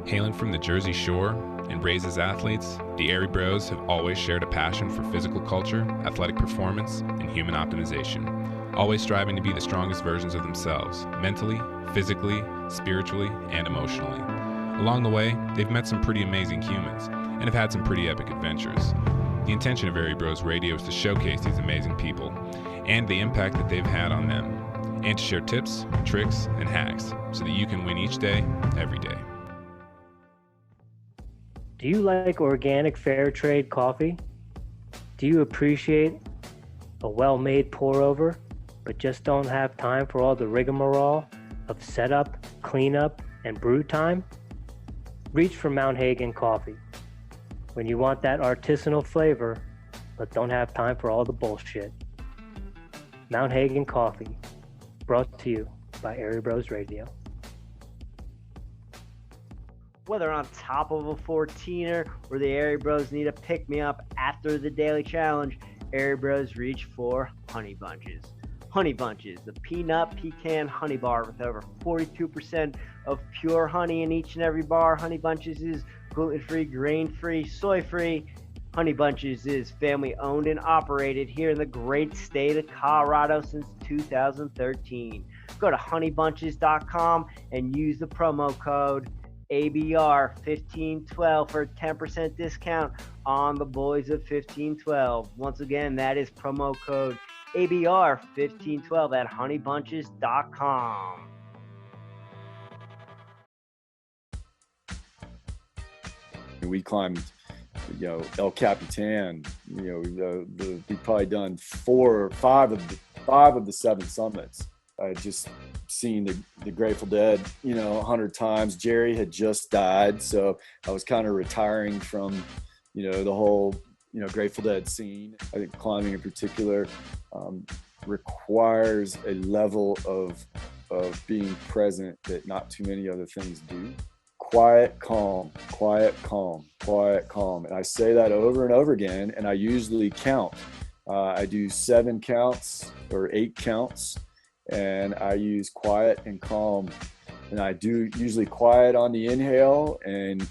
Hailing from the Jersey Shore and raised as athletes, the Airey Bros have always shared a passion for physical culture, athletic performance, and human optimization, always striving to be the strongest versions of themselves, mentally, physically, spiritually, and emotionally. Along the way, they've met some pretty amazing humans and have had some pretty epic adventures. The intention of Airey Bros Radio is to showcase these amazing people and the impact that they've had on them, and to share tips, tricks, and hacks so that you can win each day, every day. Do you like organic fair trade coffee? Do you appreciate a well-made pour-over, but just don't have time for all the rigmarole of setup, cleanup, and brew time? Reach for Mount Hagen coffee. When you want that artisanal flavor, but don't have time for all the bullshit. Mount Hagen coffee, brought to you by Airey Bros Radio. Whether on top of a 14er or the Airey Bros need a pick-me-up after the daily challenge, Airey Bros reach for Honey Bunches. Honey Bunches, the peanut pecan honey bar with over 42% of pure honey in each and every bar. Honey Bunches is gluten-free, grain-free, soy-free. Honey Bunches is family-owned and operated here in the great state of Colorado since 2013. Go to honeybunches.com and use the promo code ABR1512 for a 10% discount on the boys of 1512. Once again, that is promo code ABR1512 at honeybunches.com. We climbed, El Capitan. We've probably done 4 or 5 of the 7 summits. I had just seen the Grateful Dead, 100 times. Jerry had just died, so I was kind of retiring from, the whole, Grateful Dead scene. I think climbing in particular requires a level of being present that not too many other things do. Quiet, calm, quiet, calm, quiet, calm. And I say that over and over again, and I usually count. I do 7 counts or 8 counts. And I use quiet and calm, and I do usually quiet on the inhale and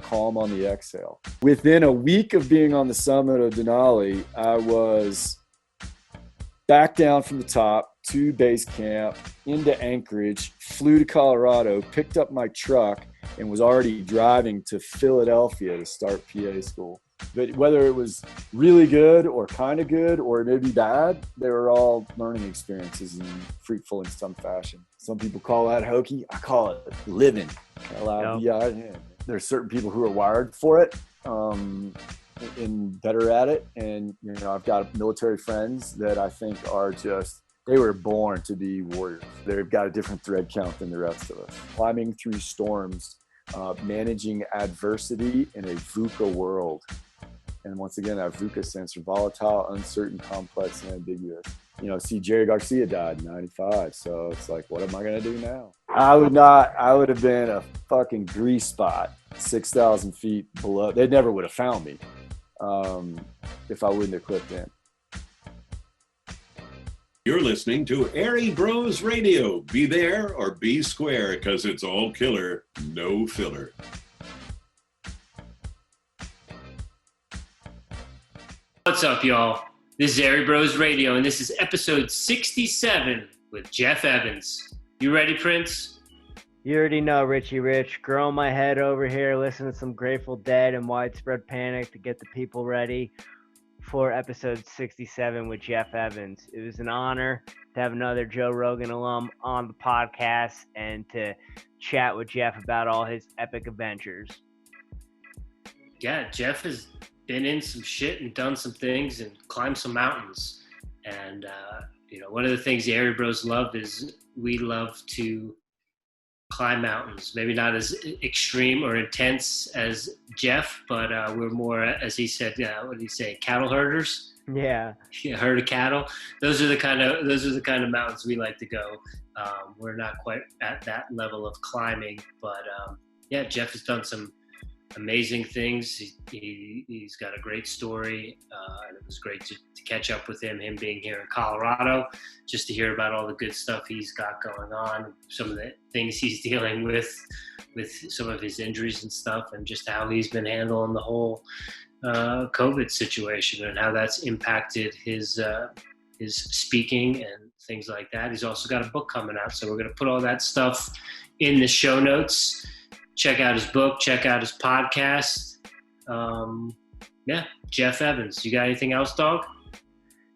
calm on the exhale. Within a week of being on the summit of Denali, I was back down from the top to base camp, into Anchorage, flew to Colorado, picked up my truck, and was already driving to Philadelphia to start PA school. But whether it was really good or kind of good or maybe bad, they were all learning experiences and fruitful in some fashion. Some people call that hokey. I call it living. There's certain people who are wired for it and better at it. And, I've got military friends that I think are they were born to be warriors. They've got a different thread count than the rest of us. Climbing through storms, managing adversity in a VUCA world. And once again, that VUCA stands for volatile, uncertain, complex, and ambiguous. See, Jerry Garcia died in 95. So it's like, what am I going to do now? I would have been a fucking grease spot 6,000 feet below. They never would have found me if I wouldn't have clipped in. You're listening to Airey Bros Radio. Be there or be square, because it's all killer, no filler. What's up, y'all? This is Airey Bros Radio, and this is episode 67 with Jeff Evans. You ready, Prince? You already know, Richie Rich. Growing my head over here, listening to some Grateful Dead and Widespread Panic to get the people ready for episode 67 with Jeff Evans. It was an honor to have another Joe Rogan alum on the podcast and to chat with Jeff about all his epic adventures. Yeah, Jeff has been in some shit and done some things and climbed some mountains. And, one of the things the Airey Bros love is we love to climb mountains. Maybe not as extreme or intense as Jeff, but we're more, as he said, what did he say, cattle herders? Yeah, herd of cattle. Those are the kind of mountains we like to go. We're not quite at that level of climbing, but Jeff has done some amazing things. He's got a great story, and it was great to catch up with him being here in Colorado, just to hear about all the good stuff he's got going on, some of the things he's dealing with with some of his injuries and stuff, and just how he's been handling the whole COVID situation and how that's impacted his speaking and things like that. He's also got a book coming out, so we're going to put all that stuff in the show notes. Check out his book, check out his podcast. Yeah, Jeff Evans. You got anything else, dog?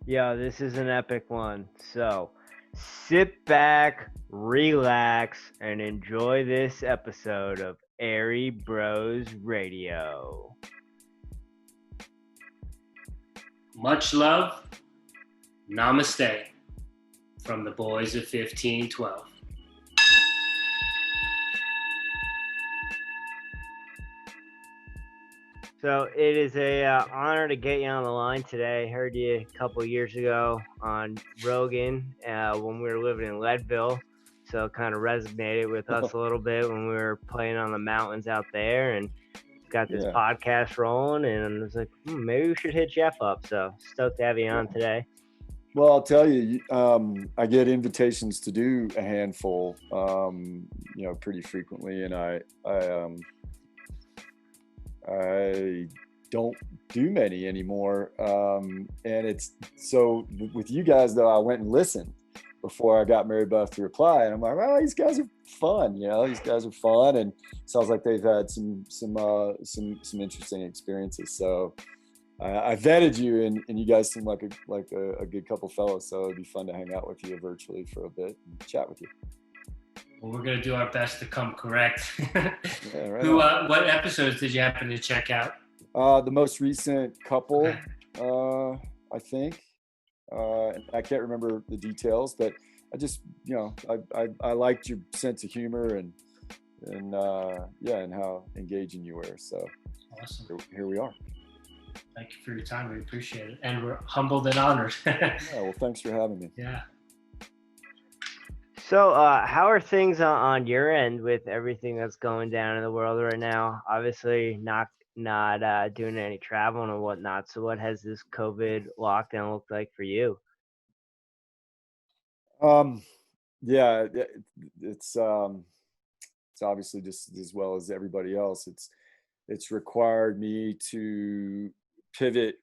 Yeah, this is an epic one. So sit back, relax, and enjoy this episode of Airey Bros Radio. Much love. Namaste from the boys of 1512. So it is a honor to get you on the line today. Heard you a couple years ago on Rogan when we were living in Leadville. So it kind of resonated with us a little bit when we were playing on the mountains out there, and got this podcast rolling, and I was like, maybe we should hit Jeff up. So stoked to have you on today. Well, I'll tell you, I get invitations to do a handful, pretty frequently, and I don't do many anymore. And it's so with you guys though, I went and listened before I got Mary Beth to reply, and I'm like, well, these guys are fun, these guys are fun, and sounds like they've had some interesting experiences. So I vetted you, and you guys seem like a good couple fellows. So it'd be fun to hang out with you virtually for a bit and chat with you. Well, we're gonna do our best to come correct. Yeah, right. What episodes did you happen to check out? The most recent couple, I think. I can't remember the details, but I just, I liked your sense of humor and how engaging you were. So awesome. Here we are. Thank you for your time. We appreciate it. And we're humbled and honored. Yeah, well, thanks for having me. Yeah. So how are things on your end with everything that's going down in the world right now? Obviously not doing any traveling and whatnot. So what has this COVID lockdown looked like for you? Yeah, it's obviously just as well as everybody else. It's required me to pivot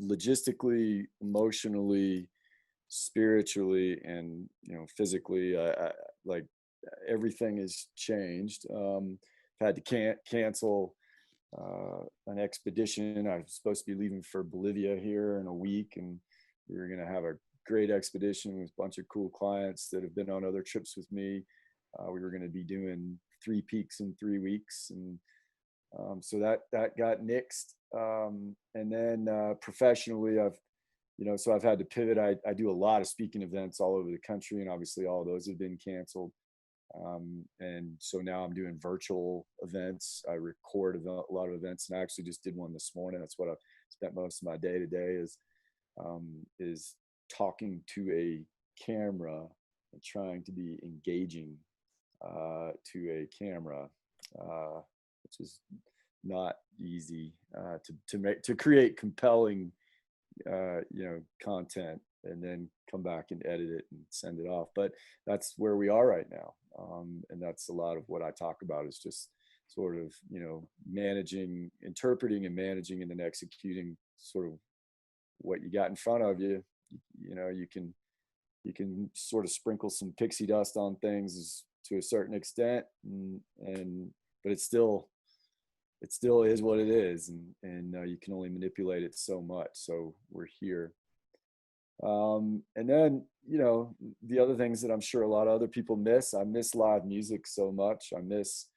logistically, emotionally, spiritually, and physically. I like everything has changed. Had to cancel an expedition. I was supposed to be leaving for Bolivia here in a week, and we were going to have a great expedition with a bunch of cool clients that have been on other trips with me. We were going to be doing 3 peaks in 3 weeks, and so that got nixed. And then professionally, I've had to pivot. I do a lot of speaking events all over the country, and obviously all of those have been canceled. And so now I'm doing virtual events. I record a lot of events, and I actually just did one this morning. That's what I've spent most of my day today is talking to a camera and trying to be engaging to a camera, which is not easy to create compelling content and then come back and edit it and send it off. But that's where we are right now. And that's a lot of what I talk about is just sort of, interpreting and managing and then executing sort of what you got in front of you. You can sort of sprinkle some pixie dust on things to a certain extent, but it still is what it is, and you can only manipulate it so much. So we're here. And then, the other things that I'm sure a lot of other people miss, I miss live music so much. I miss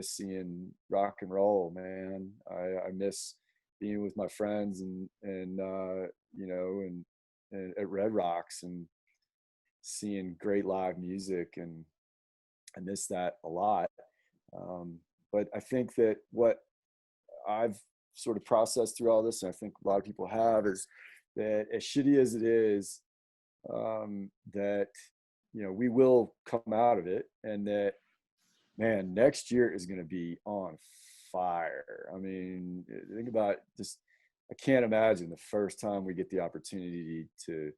seeing rock and roll, man. I miss being with my friends and at Red Rocks and seeing great live music, and I miss that a lot. But I think that what I've sort of processed through all this, and I think a lot of people have, is that as shitty as it is, that, we will come out of it, and that, man, next year is going to be on fire. I mean, think about just, I can't imagine the first time we get the opportunity to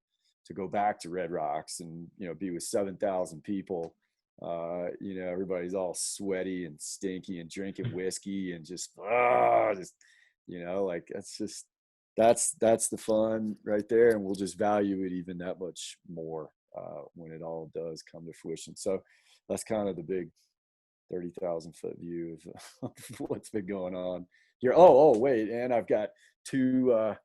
go back to Red Rocks and, be with 7,000 people, Everybody's all sweaty and stinky and drinking whiskey and just like that's the fun right there. And we'll just value it even that much more when it all does come to fruition. So that's kind of the big 30,000 foot view of what's been going on here. Oh, wait. And I've got two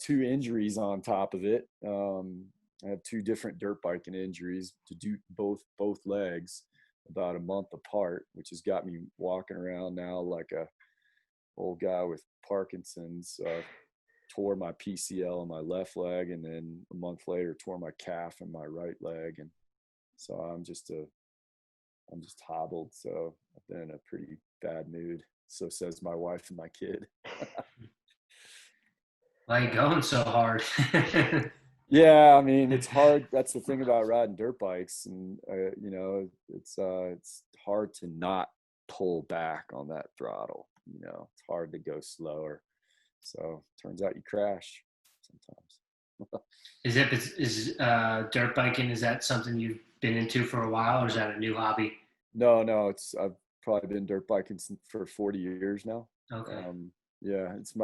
injuries on top of it. I have two different dirt biking injuries to do both legs about a month apart, which has got me walking around now like a old guy with Parkinson's. Tore my PCL in my left leg, and then a month later tore my calf in my right leg, and so I'm just hobbled. So I've been in a pretty bad mood. So says my wife and my kid. Why are you going so hard? Yeah, I mean, it's hard. That's the thing about riding dirt bikes, and it's hard to not pull back on that throttle. It's hard to go slower. So turns out you crash sometimes. Is dirt biking, is that something you've been into for a while, or is that a new hobby? No, I've probably been dirt biking for 40 years now. Okay. Yeah, it's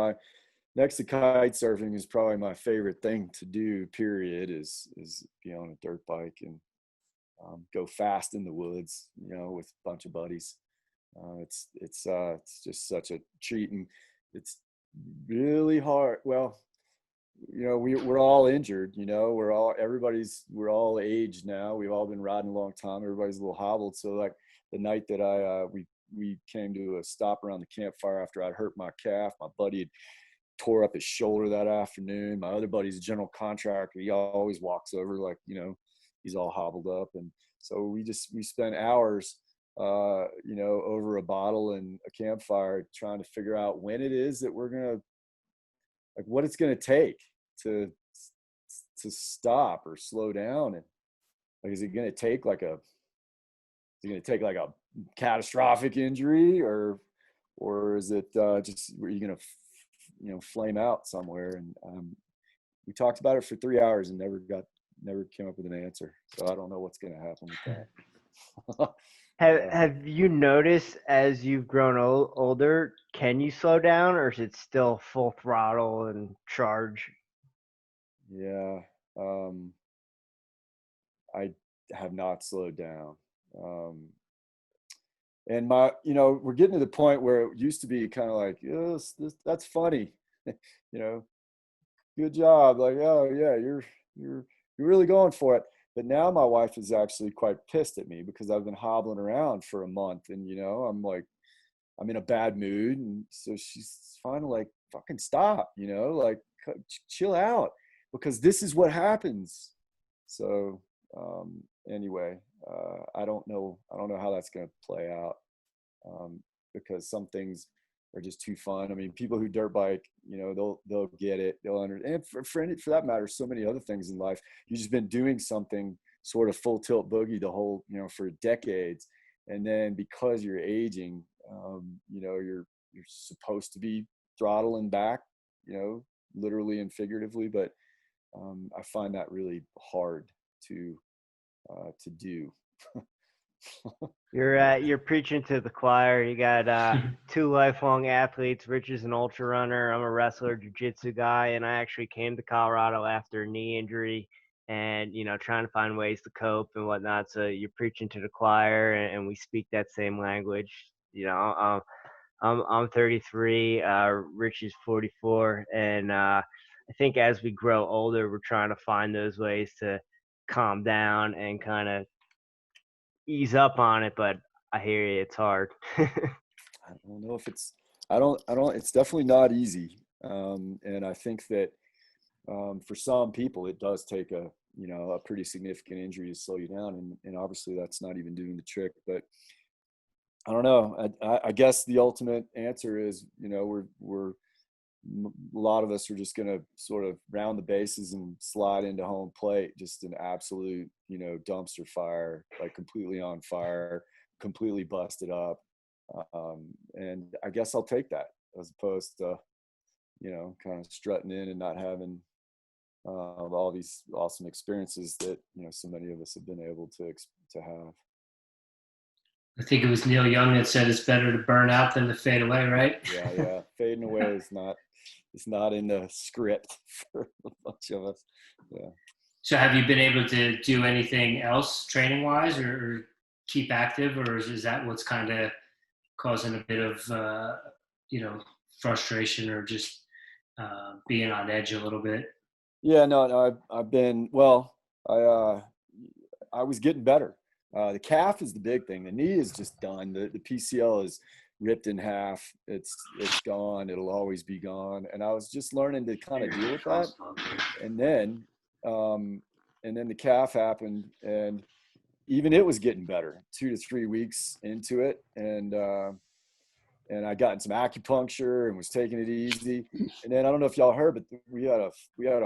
next to kite surfing is probably my favorite thing to do, period, is be on a dirt bike and go fast in the woods, with a bunch of buddies. It's just such a treat, and it's really hard. Well, we're all injured, we're all aged now. We've all been riding a long time. Everybody's a little hobbled. So like the night that we came to a stop around the campfire after I'd hurt my calf, my buddy had tore up his shoulder that afternoon. My other buddy's a general contractor. He always walks over like, he's all hobbled up. And so we spent hours, over a bottle and a campfire trying to figure out when it is that we're going to, like, what it's going to take to stop or slow down. And like, is it going to take like a catastrophic injury, or is it just, are you going to flame out somewhere? And we talked about it for 3 hours and never came up with an answer. So I don't know what's going to happen with that. Have you noticed as you've grown older, can you slow down, or is it still full throttle and charge? Yeah, I have not slowed down. And we're getting to the point where it used to be kind of like, yes, that's funny, good job. Like, oh yeah, you're really going for it. But now my wife is actually quite pissed at me because I've been hobbling around for a month, and I'm in a bad mood, and so she's finally like, fucking stop, like chill out, because this is what happens. So anyway, I don't know how that's going to play out, because some things are just too fun. I mean, people who dirt bike, they'll get it. They'll understand. And for that matter, so many other things in life. You've just been doing something sort of full tilt boogie the whole, for decades. And then because you're aging, you're supposed to be throttling back, literally and figuratively. But I find that really hard to do. You're preaching to the choir. You got two lifelong athletes. Rich is an ultra runner. I'm a wrestler, jiu-jitsu guy, and I actually came to Colorado after a knee injury, and trying to find ways to cope and whatnot. So you're preaching to the choir, and we speak that same language. I'm 33. Rich is 44, and I think as we grow older, we're trying to find those ways to calm down and kind of ease up on it, but I hear you, it's hard. I don't know if it's it's definitely not easy. And I think that for some people it does take a pretty significant injury to slow you down, and obviously that's not even doing the trick. But I don't know. I guess the ultimate answer is, we're a lot of us are just going to sort of round the bases and slide into home plate, just an absolute, dumpster fire, like completely on fire, completely busted up. And I guess I'll take that as opposed to, kind of strutting in and not having all these awesome experiences that, so many of us have been able to have. I think it was Neil Young that said it's better to burn out than to fade away, right? Yeah. Fading away is not, it's not in the script for a bunch of us. Yeah. So have you been able to do anything else training wise or keep active, or is that what's kind of causing a bit of, you know, frustration or just being on edge a little bit? Yeah, no, I've been, well, I was getting better. The calf is the big thing. The knee is just done. The PCL is ripped in half. It's gone. It'll always be gone. And I was just learning to kind of deal with that. And then, the calf happened, and even it was getting better 2 to 3 weeks into it. And I got in some acupuncture and was taking it easy. And then I don't know if y'all heard, but we had a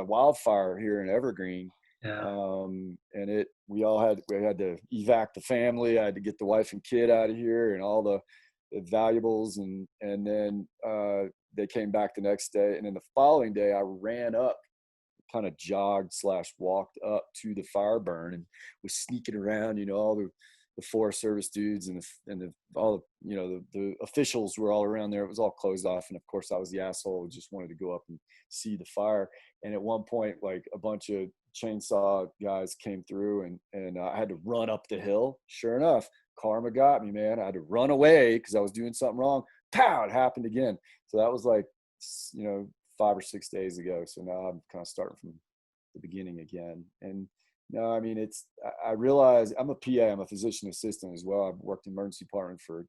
wildfire here in Evergreen. Yeah. And we had to evac the family. I had to get the wife and kid out of here and all the valuables. And then they came back the next day. And then the following day I ran up, kind of jogged / walked up to the fire burn and was sneaking around, all the Forest Service dudes and all the officials were all around there. It was all closed off. And of course I was the asshole who just wanted to go up and see the fire. And at one point, like a bunch of chainsaw guys came through and I had to run up the hill. Sure enough, karma got me, man. I had to run away because I was doing something wrong. Pow, it happened again. So that was like, 5 or 6 days ago. So now I'm kind of starting from the beginning again. And no, I mean, I realize I'm a PA, I'm a physician assistant as well. I've worked in emergency department for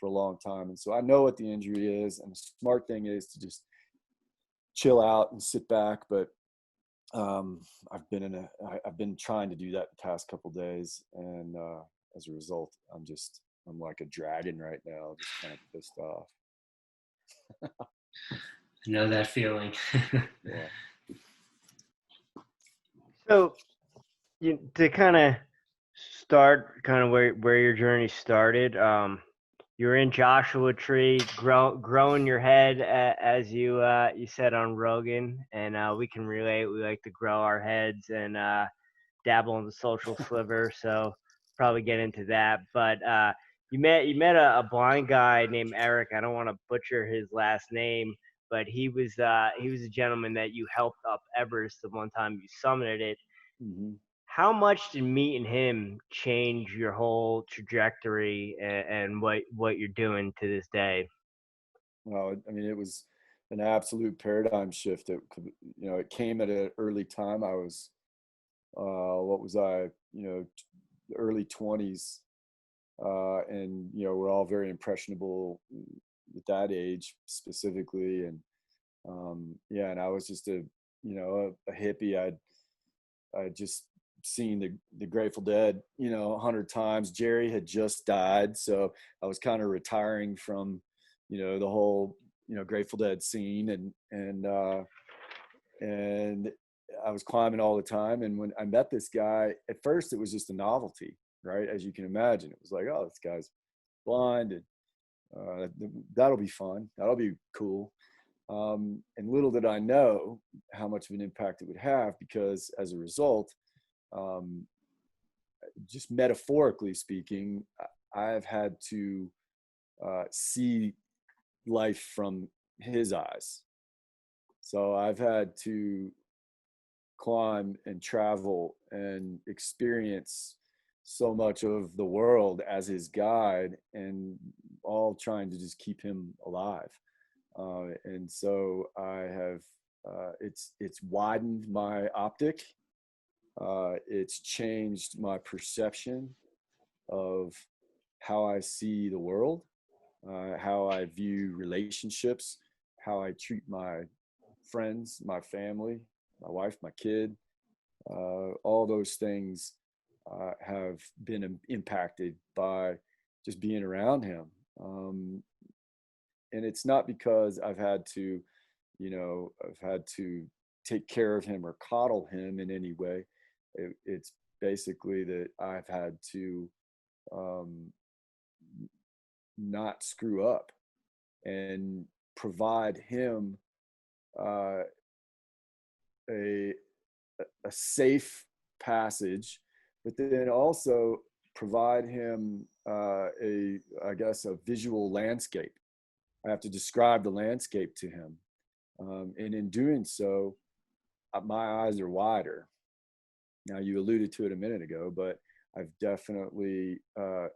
a long time. And so I know what the injury is. And the smart thing is to just chill out and sit back. But I've been trying to do that the past couple of days. And as a result, I'm like a dragon right now, just kind of pissed off. I know that feeling. Yeah. So to kind of start where your journey started, you're in Joshua Tree, growing your head, as you said on Rogan, and we can relate. We like to grow our heads and dabble in the social sliver, so probably get into that. But you met a blind guy named Erik. I don't want to butcher his last name, but he was a gentleman that you helped up Everest the one time you summited it. Mm-hmm. How much did meeting him change your whole trajectory and what you're doing to this day? Well, I mean, it was an absolute paradigm shift. It came at an early time. I was, what was I, early 20s. And, we're all very impressionable at that age specifically. And, and I was just a hippie. I'd just seen the Grateful Dead, 100 times. Jerry had just died. So I was kind of retiring from, the whole, Grateful Dead scene and I was climbing all the time. And when I met this guy, at first it was just a novelty, right? As you can imagine, it was like, oh, this guy's blind and that'll be fun. That'll be cool. And little did I know how much of an impact it would have, because as a result, just metaphorically speaking, I've had to see life from his eyes. So I've had to climb and travel and experience so much of the world as his guide, and all trying to just keep him alive. And so I have, it's widened my optic. It's changed my perception of how I see the world, how I view relationships, how I treat my friends, my family, my wife, my kid. All those things have been impacted by just being around him. And it's not because I've had to take care of him or coddle him in any way. It's basically that I've had to not screw up and provide him a safe passage, but then also provide him I guess, a visual landscape. I have to describe the landscape to him. And in doing so, my eyes are wider. Now, you alluded to it a minute ago, but I've definitely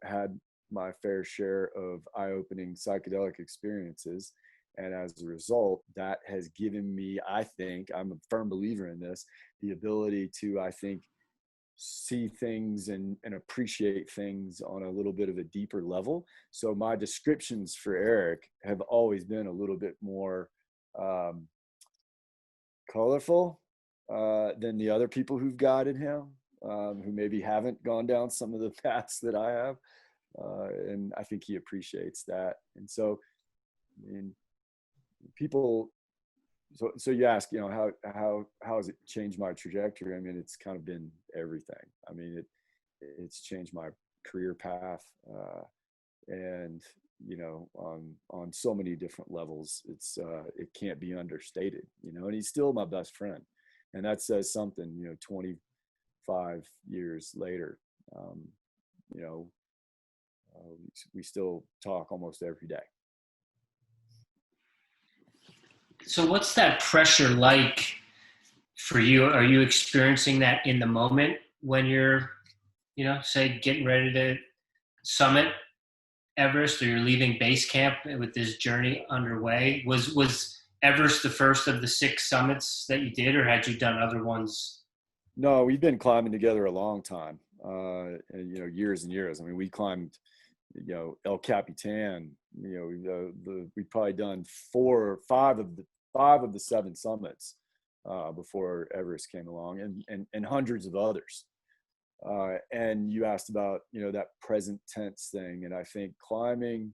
had my fair share of eye-opening psychedelic experiences. And as a result, that has given me, I think, I'm a firm believer in this, the ability to, I think, see things and appreciate things on a little bit of a deeper level. So my descriptions for Erik have always been a little bit more colorful than the other people who've guided him, who maybe haven't gone down some of the paths that I have. And I think he appreciates that. And so, I mean, people, so you ask, you know, how has it changed my trajectory? I mean, it's kind of been everything. I mean, it's changed my career path, and, you know, on so many different levels. It can't be understated, you know. And he's still my best friend, and that says something, you know. 25 years later, you know, we still talk almost every day. So what's that pressure like for you? Are you experiencing that in the moment when you're, you know, say getting ready to summit Everest, or you're leaving base camp with this journey underway? Was Everest the first of the 6 summits that you did, or had you done other ones? No, we've been climbing together a long time, and, you know, years and years. I mean, we climbed, you know, El Capitan, you know, we've probably done 4 or 5 of the 7 summits before Everest came along, and hundreds of others. And you asked about, you know, that present tense thing. And I think climbing,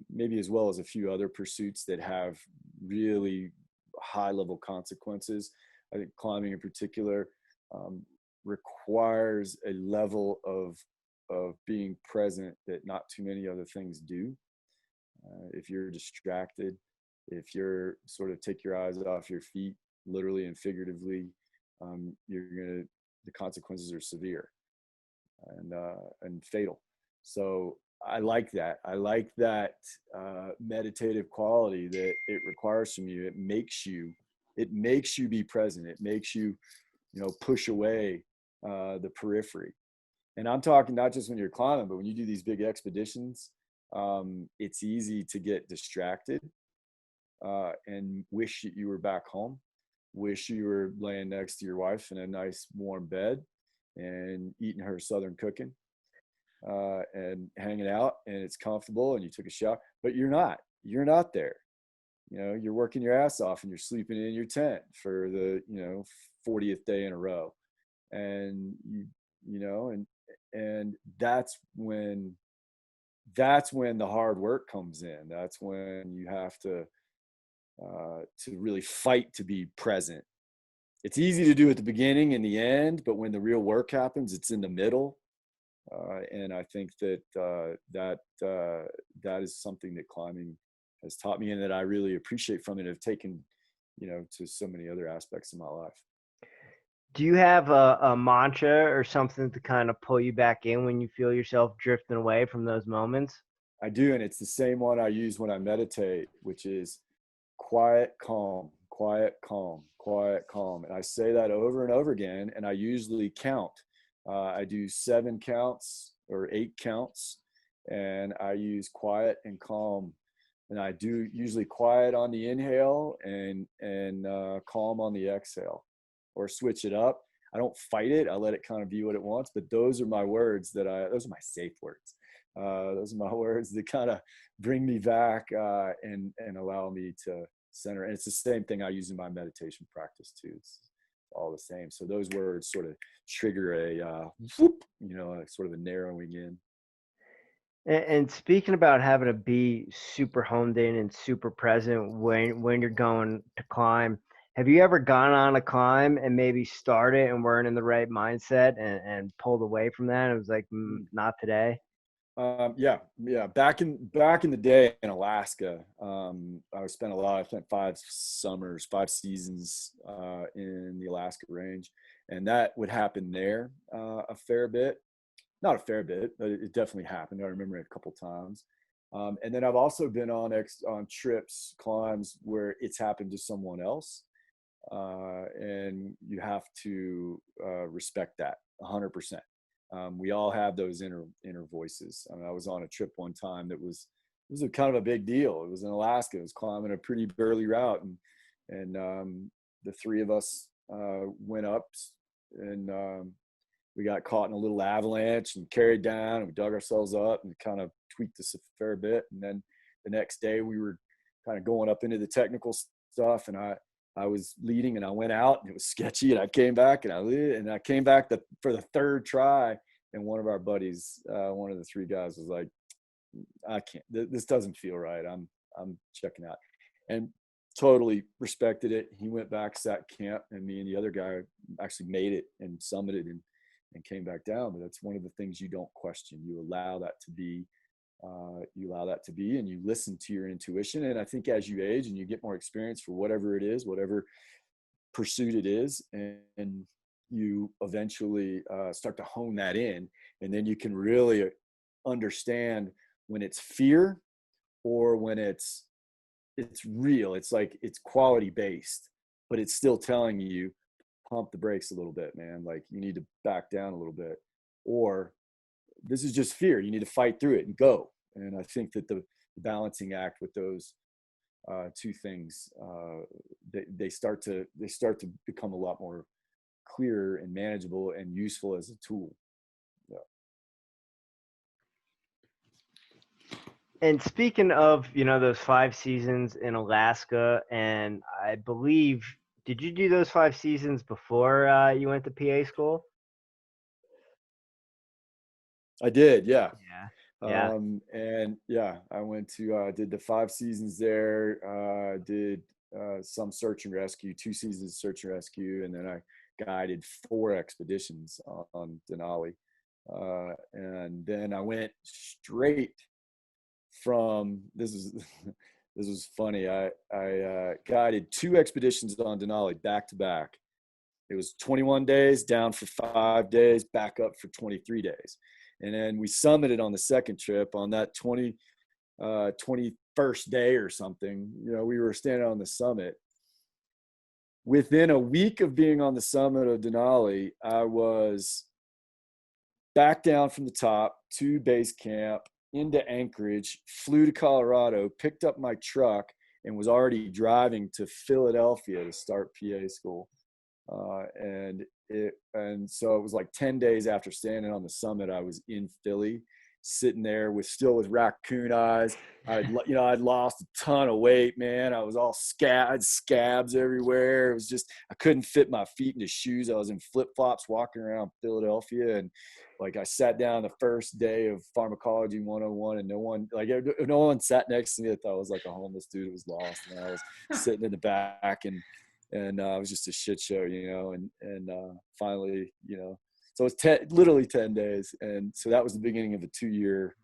maybe as well as a few other pursuits that have really high level consequences, I think climbing in particular requires a level of being present that not too many other things do. If you're distracted, if you're sort of take your eyes off your feet, literally and figuratively, the consequences are severe and fatal. So I like that. I like that meditative quality that it requires from you. It makes you be present. It makes you, you know, push away the periphery. And I'm talking not just when you're climbing, but when you do these big expeditions, it's easy to get distracted and wish that you were back home, wish you were laying next to your wife in a nice warm bed and eating her Southern cooking and hanging out, and it's comfortable and you took a shower, but you're not there. You know, you're working your ass off and you're sleeping in your tent for the, you know, 40th day in a row. And you know, and that's when the hard work comes in. That's when you have to really fight to be present. It's easy to do at the beginning and the end, but when the real work happens, it's in the middle. And I think that that is something that climbing has taught me, and that I really appreciate from it, have taken, you know, to so many other aspects of my life. Do you have a mantra or something to kind of pull you back in when you feel yourself drifting away from those moments? I do, and it's the same one I use when I meditate, which is quiet, calm, quiet, calm, quiet, calm. And I say that over and over again, and I usually count. I do 7 counts or 8 counts, and I use quiet and calm. And I do usually quiet on the inhale and calm on the exhale, or switch it up. I don't fight it. I let it kind of be what it wants. But those are my words those are my safe words. Those are my words that kind of bring me back and allow me to center. And it's the same thing I use in my meditation practice too. It's all the same. So those words sort of trigger a whoop, you know, sort of a narrowing in. And speaking about having to be super honed in and super present when you're going to climb, have you ever gone on a climb and maybe started and weren't in the right mindset and pulled away from that? It was like, not today. Yeah. Back in the day in Alaska, I spent 5 summers, 5 seasons in the Alaska range, and that would happen there a fair bit. not a fair bit, but it definitely happened. I remember it a couple times. And then I've also been on trips, climbs where it's happened to someone else. And you have to respect that 100%. We all have those inner voices. I mean, I was on a trip one time it was a kind of a big deal. It was in Alaska. It was climbing a pretty burly route, and the three of us went up, and we got caught in a little avalanche and carried down, and we dug ourselves up and kind of tweaked us a fair bit. And then the next day we were kind of going up into the technical stuff, and I was leading, and I went out, and it was sketchy, and I came back, and I came back for the third try, and one of our buddies, one of the three guys, was like, I can't, this doesn't feel right. I'm checking out. And totally respected it. He went back, sat camp, and me and the other guy actually made it and summited and came back down. But that's one of the things you don't question. You allow that to be, and you listen to your intuition. And I think as you age and you get more experience for whatever it is, whatever pursuit it is, and you eventually start to hone that in, and then you can really understand when it's fear or when it's real. It's like it's quality based, but it's still telling you, pump the brakes a little bit, man. Like you need to back down a little bit, or this is just fear. You need to fight through it and go. And I think that the balancing act with those two things, they start to become a lot more clear and manageable and useful as a tool. Yeah. And speaking of, those 5 seasons in Alaska, and I believe, did you do those 5 seasons before you went to PA school? I did, yeah. Yeah. And yeah, I went to did the 5 seasons there. Did some search and rescue, 2 seasons of search and rescue, and then I guided 4 expeditions on Denali. And then I went straight from this was funny. I guided 2 expeditions on Denali back to back. It was 21 days, down for 5 days, back up for 23 days. And then we summited on the second trip on that 21st day or something. We were standing on the summit. Within a week of being on the summit of Denali, I was back down from the top to base camp, into Anchorage, flew to Colorado, picked up my truck, and was already driving to Philadelphia to start PA school. And so it was like 10 days after standing on the summit, I was in Philly, sitting there with raccoon eyes. I'd lost a ton of weight, man. I was all scabs everywhere. It was just, I couldn't fit my feet into shoes. I was in flip flops walking around Philadelphia. And like, I sat down the first day of Pharmacology 101, and no one sat next to me. I thought I was like a homeless dude who was lost. And I was sitting in the back, and it was just a shit show, and finally, so it's literally 10 days. And so that was the beginning of a 2-year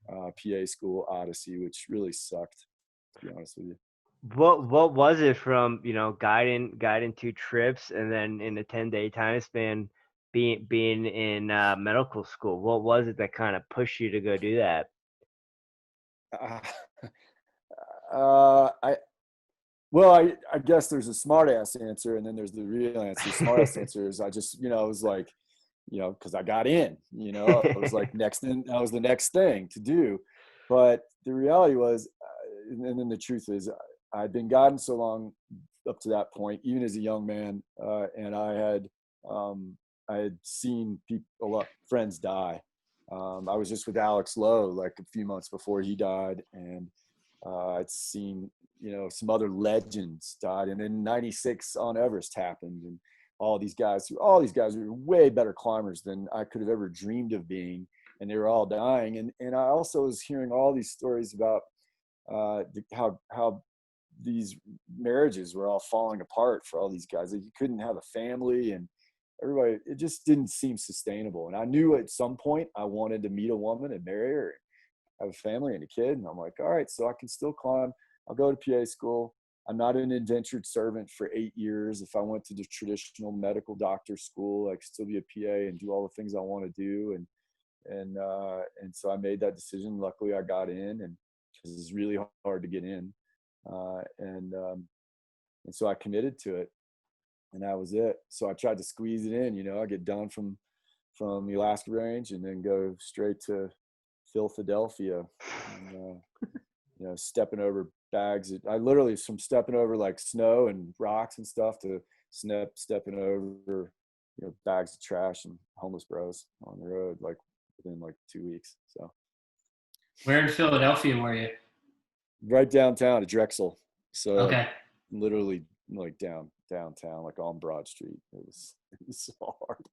PA school odyssey, which really sucked, to be honest with you. What was it from, guiding 2 trips, and then in a 10-day time span being in medical school? What was it that kind of pushed you to go do that? I guess there's a smart ass answer, and then there's the real answer. The smart ass answer is I just, it was like, because I got in, it was like that was the next thing to do. But the reality was, and then the truth is, I'd been guiding so long up to that point, even as a young man, and I had seen a lot of friends die. I was just with Alex Lowe like a few months before he died, and I'd seen some other legends died, and then '96 on Everest happened, and all these guys were way better climbers than I could have ever dreamed of being, and they were all dying. And I also was hearing all these stories about how these marriages were all falling apart for all these guys. Like, you couldn't have a family, and everybody, it just didn't seem sustainable. And I knew at some point I wanted to meet a woman and marry her, have a family and a kid. And I'm like, all right, so I can still climb. I'll go to PA school. I'm not an indentured servant for 8 years. If I went to the traditional medical doctor school, I could still be a PA and do all the things I want to do. and so I made that decision. Luckily, I got in, and because it's really hard to get in, and so I committed to it, and that was it. So I tried to squeeze it in. I get done from the Alaska range, and then go straight to Philadelphia, and, stepping over bags. I literally, from stepping over like snow and rocks and stuff to stepping over, bags of trash and homeless bros on the road, like within like 2 weeks. So Where in Philadelphia were you? right downtown at Drexel. So Okay. literally like downtown, like on Broad Street. It was so hard.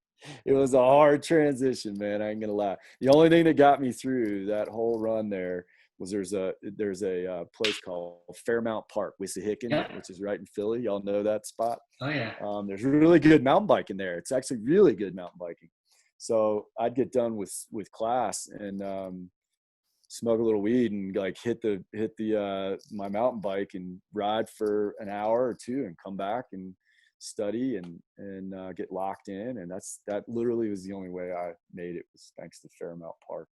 It was a hard transition, man. I ain't gonna lie. The only thing that got me through that whole run there was there's a place called Fairmount Park, Wissahickon, Yeah. which is right in Philly. Y'all know that spot. Oh yeah. There's really good mountain biking there. It's actually really good mountain biking. So I'd get done with class and smoke a little weed and like hit the my mountain bike and ride for an hour or two and come back and study and get locked in. And that literally was the only way I made it, was thanks to Fairmount Park.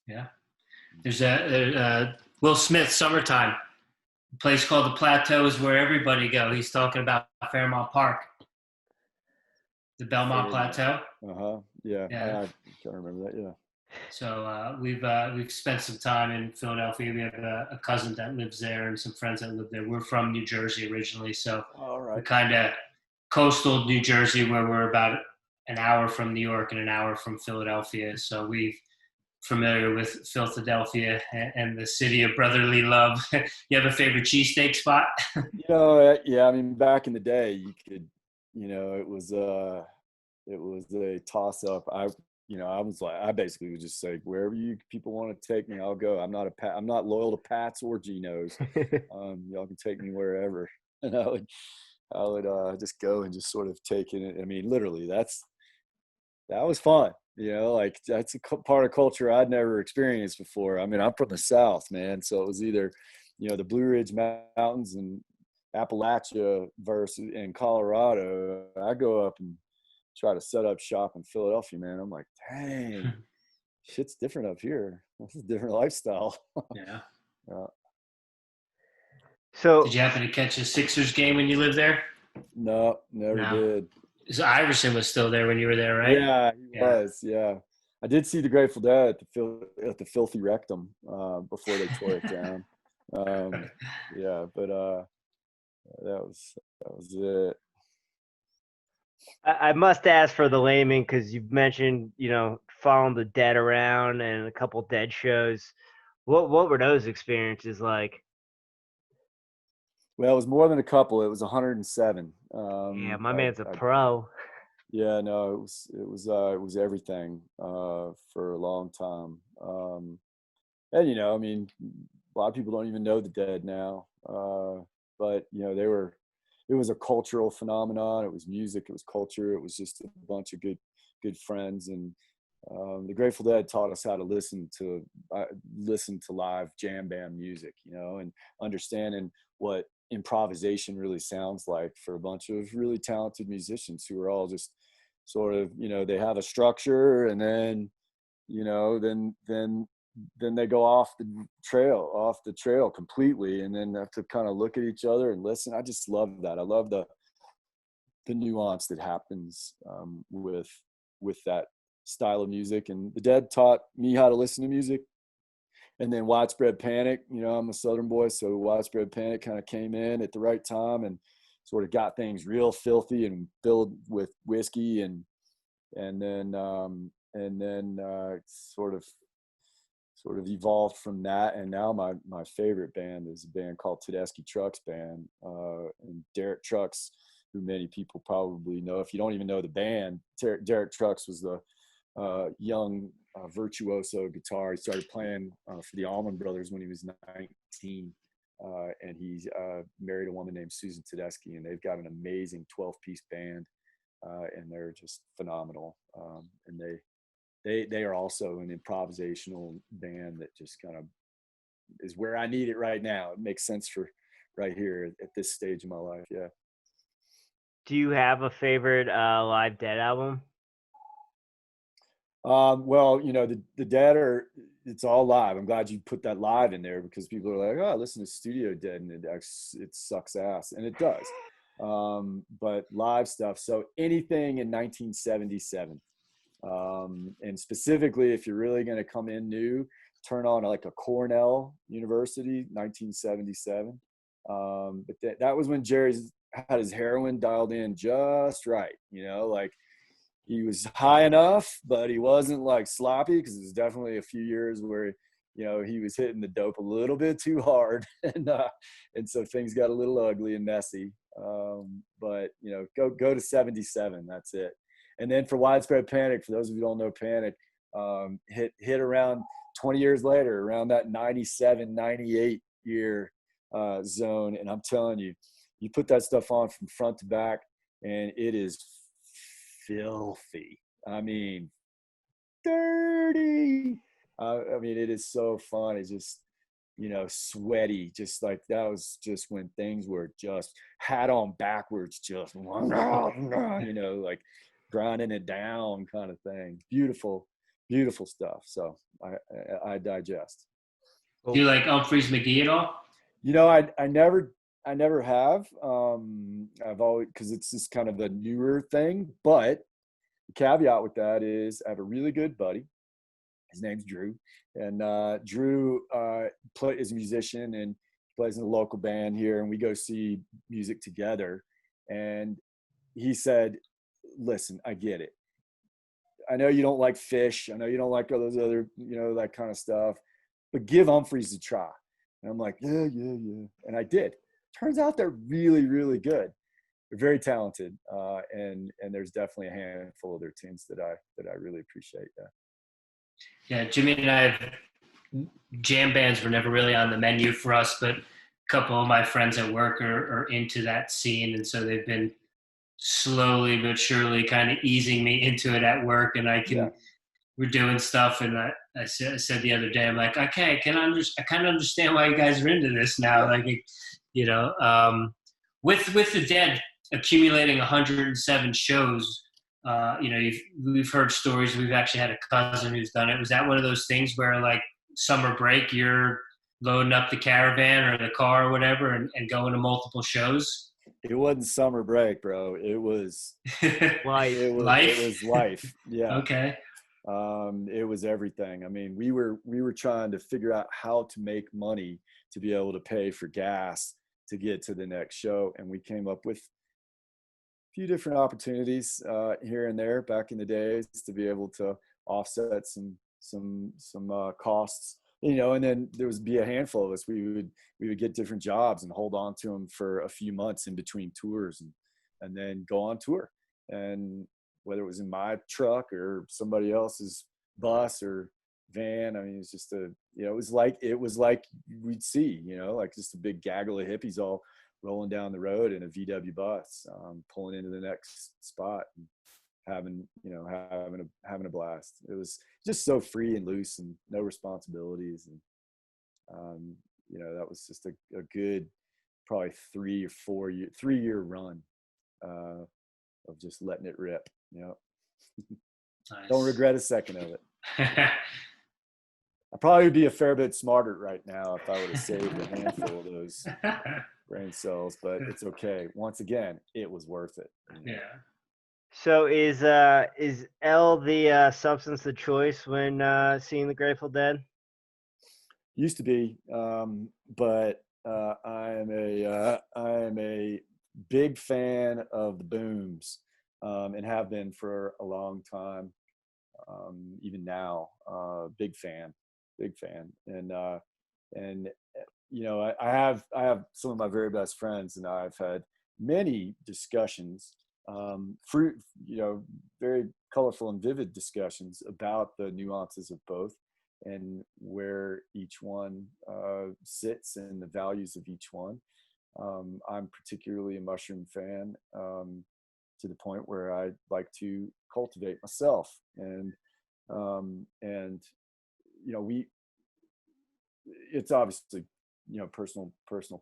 Yeah. There's a Will Smith, Summertime. A place called the Plateau is where everybody go. He's talking about Fairmount Park, the Belmont Plateau. Yeah. Yeah. I can't remember that. Yeah. So we've spent some time in Philadelphia. We have a cousin that lives there and some friends that live there. We're from New Jersey originally, so we're kind of coastal New Jersey, where we're about an hour from New York and an hour from Philadelphia. So we're familiar with Philadelphia and the city of brotherly love. You have a favorite cheesesteak spot? Yeah. I mean, back in the day, you could, it was a toss up. I was like, I basically would just say, wherever you people want to take me, I'll go. I'm not loyal to Pat's or Geno's. Y'all can take me wherever. And I would just go and just sort of take it. I mean, literally, that was fun. Like that's a part of culture I'd never experienced before. I mean, I'm from the South, man. So it was either, the Blue Ridge Mountains and Appalachia versus in Colorado. I go up and try to set up shop in Philadelphia, man. I'm like, dang, shit's different up here. This is a different lifestyle. Yeah. So did you happen to catch a Sixers game when you lived there? No, never did. So Iverson was still there when you were there, right? Yeah, he was. Yeah, I did see the Grateful Dead at the Filthy Rectum before they tore it down. Yeah, but that was it. I must ask for the layman, because you've mentioned, following the Dead around and a couple Dead shows. What were those experiences like? Well, it was more than a couple. It was 107. Yeah, my man's a pro. Yeah, no, it was everything for a long time. And I mean, a lot of people don't even know the Dead now, but it was a cultural phenomenon. It was music, it was culture, it was just a bunch of good friends. And the Grateful Dead taught us how to listen to live jam band music, and understanding what improvisation really sounds like for a bunch of really talented musicians who are all just sort of, they have a structure, and then then they go off the trail completely, and then have to kind of look at each other and listen. I just love that. I love the nuance that happens with that style of music. And the Dead taught me how to listen to music. And then Widespread Panic, I'm a Southern boy, so Widespread Panic kind of came in at the right time and sort of got things real filthy and filled with whiskey, and then sort of evolved from that. And now my favorite band is a band called Tedeschi Trucks Band, and Derek Trucks, who many people probably know. If you don't even know the band, Derek Trucks was the young virtuoso guitar. He started playing for the Allman Brothers when he was 19, and he's married a woman named Susan Tedeschi, and they've got an amazing 12-piece band, and they're just phenomenal. And they are also an improvisational band that just kind of is where I need it right now. It makes sense for right here at this stage of my life. Yeah. Do you have a favorite live Dead album? Well, the data it's all live. I'm glad you put that live in there because people are like, oh, listen to Studio Dead and it sucks ass. And it does. But live stuff. So anything in 1977. And specifically, if you're really going to come in new, turn on like a Cornell University, 1977. But that was when Jerry had his heroin dialed in just right, like he was high enough, but he wasn't like sloppy because there's definitely a few years where, he was hitting the dope a little bit too hard. And so things got a little ugly and messy. But, go to 77. That's it. And then for Widespread Panic, for those of you who don't know Panic, hit around 20 years later, around that 97, 98 year zone. And I'm telling you, you put that stuff on from front to back and it is filthy. I mean, dirty. I mean, it is so fun. It's just, sweaty. Just like that was just when things were just hat on backwards, just, like grinding it down kind of thing. Beautiful, beautiful stuff. So I digest. Do you like Humphreys McGee at all? I never have. I've always, because it's just kind of a newer thing. But the caveat with that is I have a really good buddy. His name's Drew. And Drew is a musician and plays in a local band here. And we go see music together. And he said, listen, I get it. I know you don't like Fish. I know you don't like all those other, that kind of stuff. But give Humphreys a try. And I'm like, yeah. And I did. Turns out they're really, really good. They're very talented, and there's definitely a handful of their tunes that I really appreciate. Yeah, Jimmy and I, jam bands were never really on the menu for us, but a couple of my friends at work are into that scene, and so they've been slowly but surely kind of easing me into it at work, and we're doing stuff, and I said the other day, I'm like, okay, I kind of understand why you guys are into this now, like, with the Dead accumulating 107 shows, we've heard stories. We've actually had a cousin who's done it. Was that one of those things where, like, summer break, you're loading up the caravan or the car or whatever and going to multiple shows? It wasn't summer break, bro. It was life. It was life. Yeah. Okay. It was everything. I mean, we were trying to figure out how to make money to be able to pay for gas to get to the next show. And we came up with a few different opportunities here and there back in the days to be able to offset some costs, and then there would be a handful of us. We would get different jobs and hold on to them for a few months in between tours and then go on tour. And whether it was in my truck or somebody else's bus or van, I mean, it's just it was like we'd see, like just a big gaggle of hippies all rolling down the road in a VW bus, pulling into the next spot and having a blast. It was just so free and loose and no responsibilities. And, that was just a good, probably 3-year run of just letting it rip. Nice. Don't regret a second of it. I probably would be a fair bit smarter right now if I would have saved a handful of those brain cells, but it's okay. Once again, it was worth it. Yeah. So is L the substance of choice when seeing the Grateful Dead? Used to be, but I am a big fan of the Booms, and have been for a long time. Even now, big fan, and I have some of my very best friends, and I've had many discussions, very colorful and vivid discussions about the nuances of both and where each one sits and the values of each one. I'm particularly a mushroom fan, to the point where I like to cultivate myself, and it's obviously personal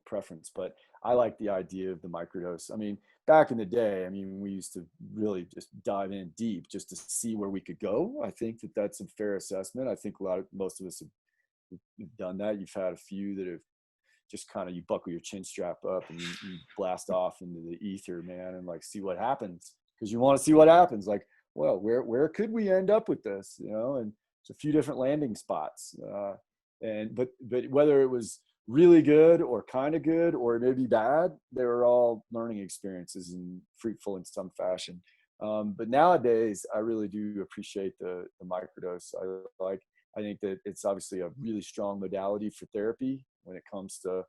preference, but I like the idea of the microdose. I mean, back in the day, I mean, we used to really just dive in deep just to see where we could go. I think that that's a fair assessment. I think most of us have done that. You've had a few that have just kind of, you buckle your chin strap up and you blast off into the ether, man, and like see what happens, because you want to see what happens. Like, well, where could we end up with this, and it's a few different landing spots, but whether it was really good or kind of good or maybe bad, they were all learning experiences and fruitful in some fashion. But nowadays I really do appreciate the microdose. I think that it's obviously a really strong modality for therapy when it comes to,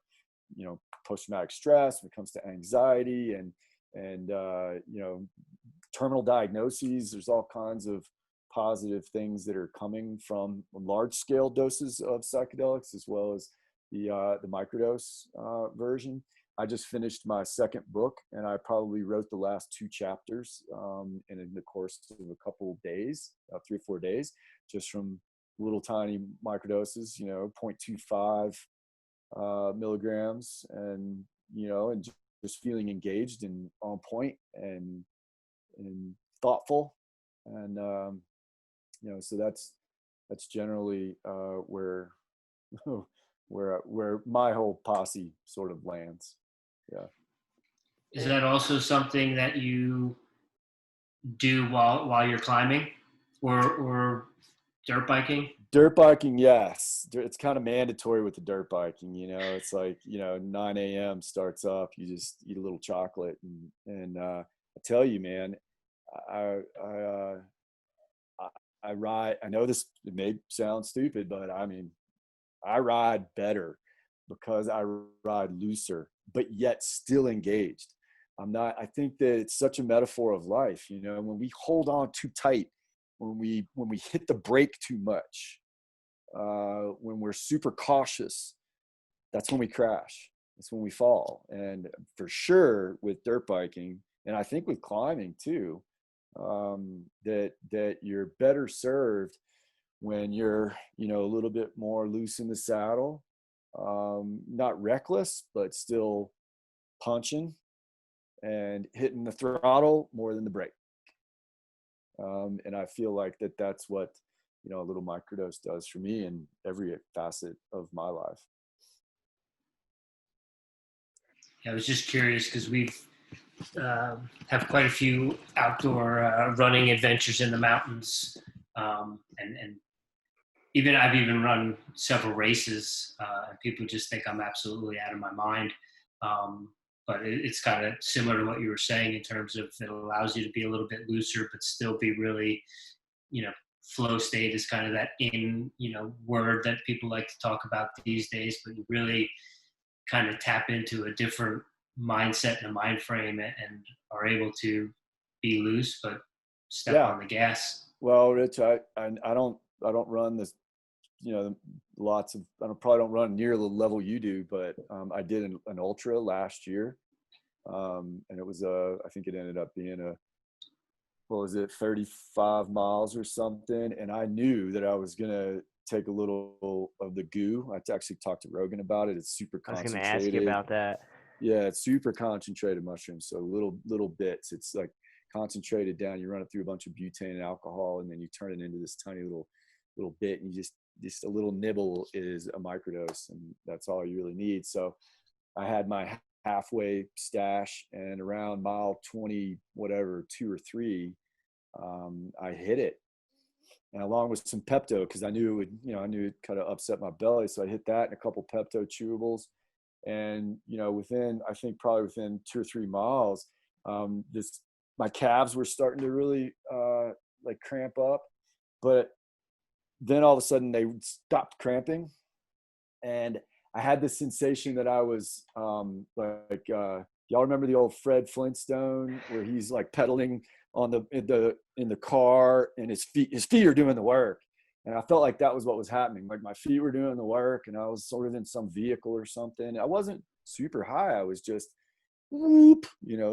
post-traumatic stress, when it comes to anxiety and terminal diagnoses. There's all kinds of positive things that are coming from large scale doses of psychedelics, as well as the microdose version. I just finished my second book, and I probably wrote the last 2 chapters in the course of a couple of days, 3 or 4 days, just from little tiny microdoses, 0.25 milligrams, and just feeling engaged and on point and thoughtful, and so that's generally where my whole posse sort of lands. Yeah. Is that also something that you do while you're climbing, or dirt biking? Dirt biking, yes. It's kind of mandatory with the dirt biking. It's like 9 a.m. starts up. You just eat a little chocolate, and I tell you, man, I ride. I know it may sound stupid, but I mean, I ride better because I ride looser, but yet still engaged. I think that it's such a metaphor of life. When we hold on too tight, when we hit the brake too much, when we're super cautious, that's when we crash. That's when we fall. And for sure with dirt biking, and I think with climbing too, that you're better served when you're, a little bit more loose in the saddle, not reckless, but still punching and hitting the throttle more than the brake. And I feel like that's what, a little microdose does for me in every facet of my life. I was just curious because we've have quite a few outdoor running adventures in the mountains, and even I've even run several races, and people just think I'm absolutely out of my mind. But it's kind of similar to what you were saying in terms of it allows you to be a little bit looser, but still be really, flow state is kind of that word that people like to talk about these days, but you really kind of tap into a different mindset and a mind frame and are able to be loose, but step on the gas. Well, Rich, I don't run this, I probably don't run near the level you do, but I did an ultra last year. And it was I think it ended up being 35 miles or something. And I knew that I was going to take a little of the goo. I actually talked to Rogan about it. It's super concentrated. I was going to ask you about that. Yeah, it's super concentrated mushrooms. So little bits. It's like concentrated down. You run it through a bunch of butane and alcohol, and then you turn it into this tiny little bit. And you just a little nibble is a microdose, and that's all you really need. So I had my halfway stash, and around mile 20, whatever, 2 or 3, I hit it. And along with some Pepto, because I knew it would kind of upset my belly. So I hit that and a couple Pepto chewables. And, within 2 or 3 miles, my calves were starting to really cramp up, but then all of a sudden they stopped cramping. And I had this sensation that I was y'all remember the old Fred Flintstone where he's like pedaling on in the car, and his feet are doing the work. And I felt like that was what was happening. Like my feet were doing the work, and I was sort of in some vehicle or something. I wasn't super high. I was just whoop,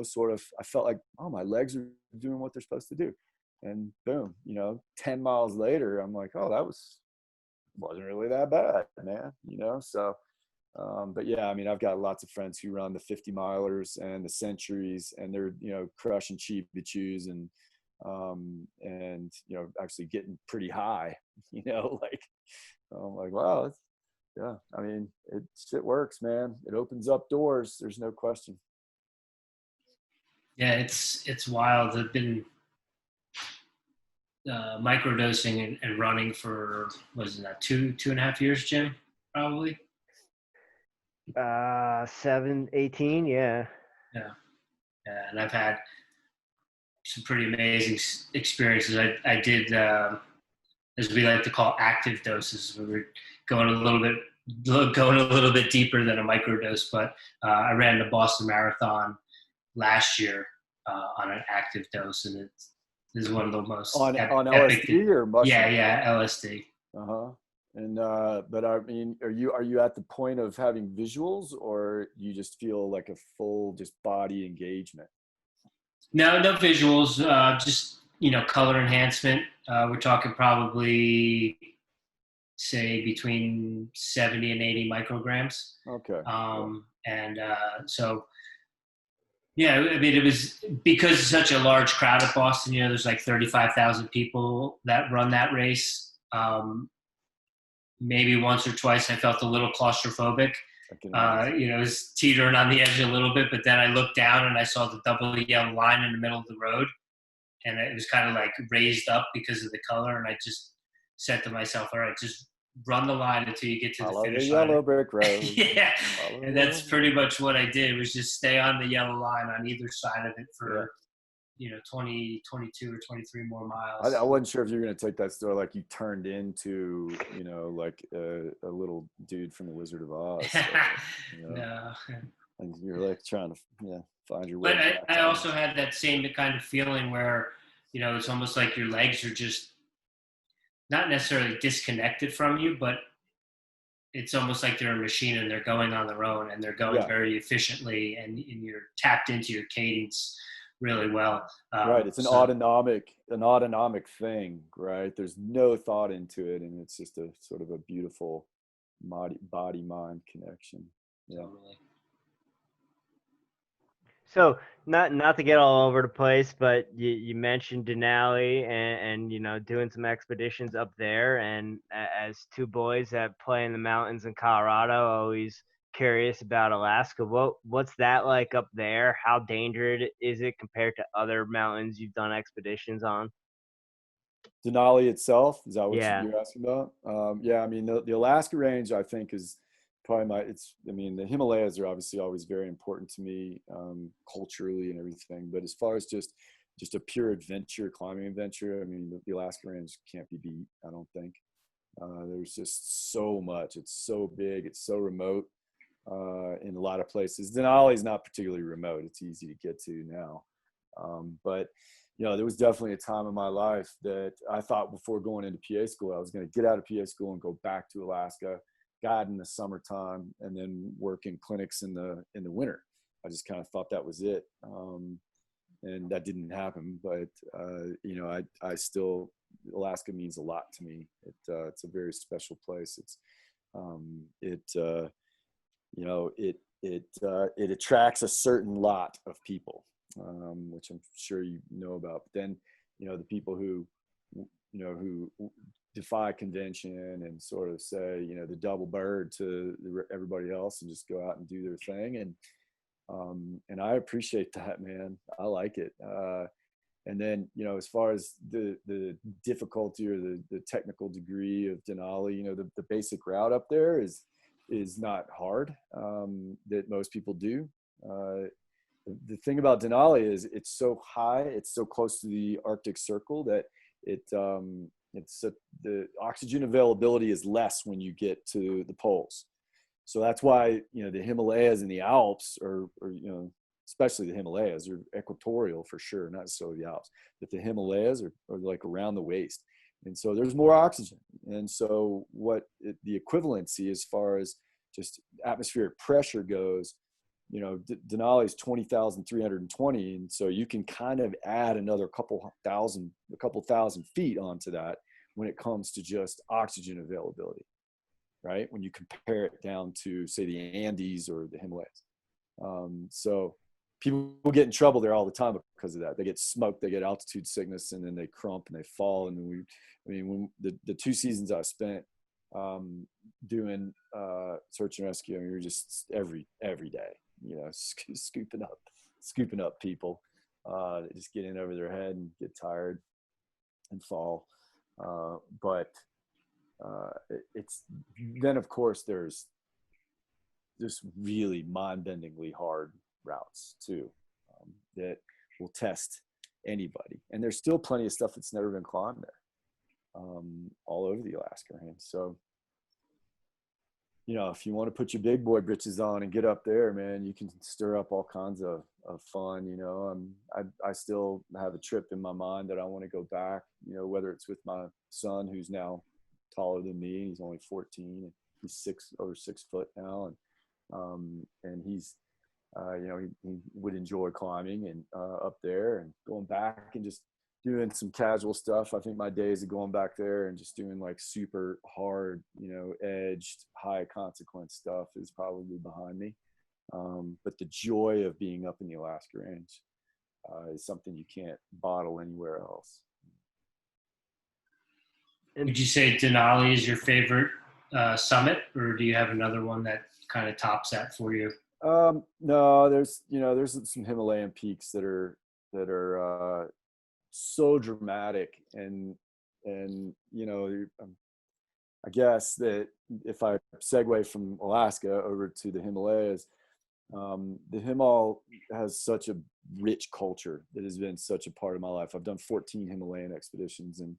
sort of. I felt like, oh, my legs are doing what they're supposed to do. And boom, 10 miles later, I'm like, oh, that wasn't really that bad, man. So But yeah, I mean, I've got lots of friends who run the 50 milers and the centuries, and they're, crushing cheap chews and, actually getting pretty high, like, I'm like, wow, yeah. I mean, shit works, man. It opens up doors. There's no question. Yeah, it's wild. I've been microdosing and running for, what is that, 2.5 years, Jim? Probably. 18, yeah. Yeah, and I've had some pretty amazing experiences. I did, as we like to call, active doses. We were going a little bit deeper than a microdose, but I ran the Boston Marathon last year on an active dose, and this is one of the most on epic. LSD or mushroom? Yeah, LSD. And but I mean, are you at the point of having visuals, or you just feel like a full just body engagement? No visuals, just color enhancement. We're talking probably, say, between 70 and 80 micrograms. Okay. And so, yeah, I mean, it was because it's such a large crowd at Boston. There's like 35,000 people that run that race. Maybe once or twice I felt a little claustrophobic. It was teetering on the edge a little bit, but then I looked down and I saw the double yellow line in the middle of the road, and it was kind of like raised up because of the color. And I just said to myself, all right, just run the line until you get to the finish line. Yellow brick road. Yeah. And that's pretty much what I did, was just stay on the yellow line on either side of it for, 20, 22 or 23 more miles. I wasn't sure if you were going to take that story like you turned into, like a little dude from the Wizard of Oz. No. And you're like trying to find your way. But I also had that same kind of feeling where, it's almost like your legs are just not necessarily disconnected from you, but it's almost like they're a machine and they're going on their own, and they're going very efficiently, and you're tapped into your cadence really well. Right. It's an autonomic thing, right? There's no thought into it, and it's just a sort of a beautiful body mind connection. Yeah. Totally. So not to get all over the place, but you mentioned Denali and doing some expeditions up there, and as two boys that play in the mountains in Colorado, always curious about Alaska. What's that like up there? How dangerous is it compared to other mountains you've done expeditions on? Denali itself, is that what you're asking about? I mean, the Alaska range, I think, is probably the Himalayas are obviously always very important to me, culturally and everything. But as far as just a pure adventure, climbing adventure, I mean, the Alaska range can't be beat, I don't think. There's just so much. It's so big. It's so remote. In a lot of places. Denali is not particularly remote. It's easy to get to now. But there was definitely a time in my life that I thought before going into PA school, I was going to get out of PA school and go back to Alaska, guide in the summertime, and then work in clinics in the winter. I just kind of thought that was it. And that didn't happen. But, I still, Alaska means a lot to me. It's a very special place. It attracts a certain lot of people, which I'm sure you know about. But then, the people who defy convention and sort of say, the double bird to everybody else and just go out and do their thing. And I appreciate that, man. I like it. And then, as far as the difficulty or the technical degree of Denali, the basic route up there is not hard, that most people do. The thing about Denali is it's so high, it's so close to the Arctic Circle that the oxygen availability is less when you get to the poles. So that's why, the Himalayas and the Alps are especially the Himalayas are equatorial for sure, not necessarily the Alps, but the Himalayas are like around the waist. And so there's more oxygen. And so the equivalency as far as just atmospheric pressure goes, Denali is 20,320. And so you can kind of add another couple thousand feet onto that when it comes to just oxygen availability. right? When you compare it down to, say, the Andes or the Himalayas. So people get in trouble there all the time because of that. They get smoked, they get altitude sickness, and then they crump and they fall. And when the 2 seasons I spent doing search and rescue, you're just every day, scooping up people that just get in over their head and get tired and fall. But it's then, of course, there's just really mind-bendingly hard routes too, that will test anybody. And there's still plenty of stuff that's never been climbed there, all over the Alaska Range. So, if you want to put your big boy britches on and get up there, man, you can stir up all kinds of fun. I still have a trip in my mind that I want to go back, whether it's with my son, who's now taller than me, and he's only 14, and he's over 6 foot now. And he's, he would enjoy climbing and up there, and going back and just doing some casual stuff. I think my days of going back there and just doing like super hard, edged, high consequence stuff is probably behind me. But the joy of being up in the Alaska Range is something you can't bottle anywhere else. Would you say Denali is your favorite summit, or do you have another one that kind of tops that for you? No, there's some Himalayan peaks that are so dramatic, and I guess that if I segue from Alaska over to the Himalayas, the Himal has such a rich culture that has been such a part of my life. I've done 14 Himalayan expeditions, and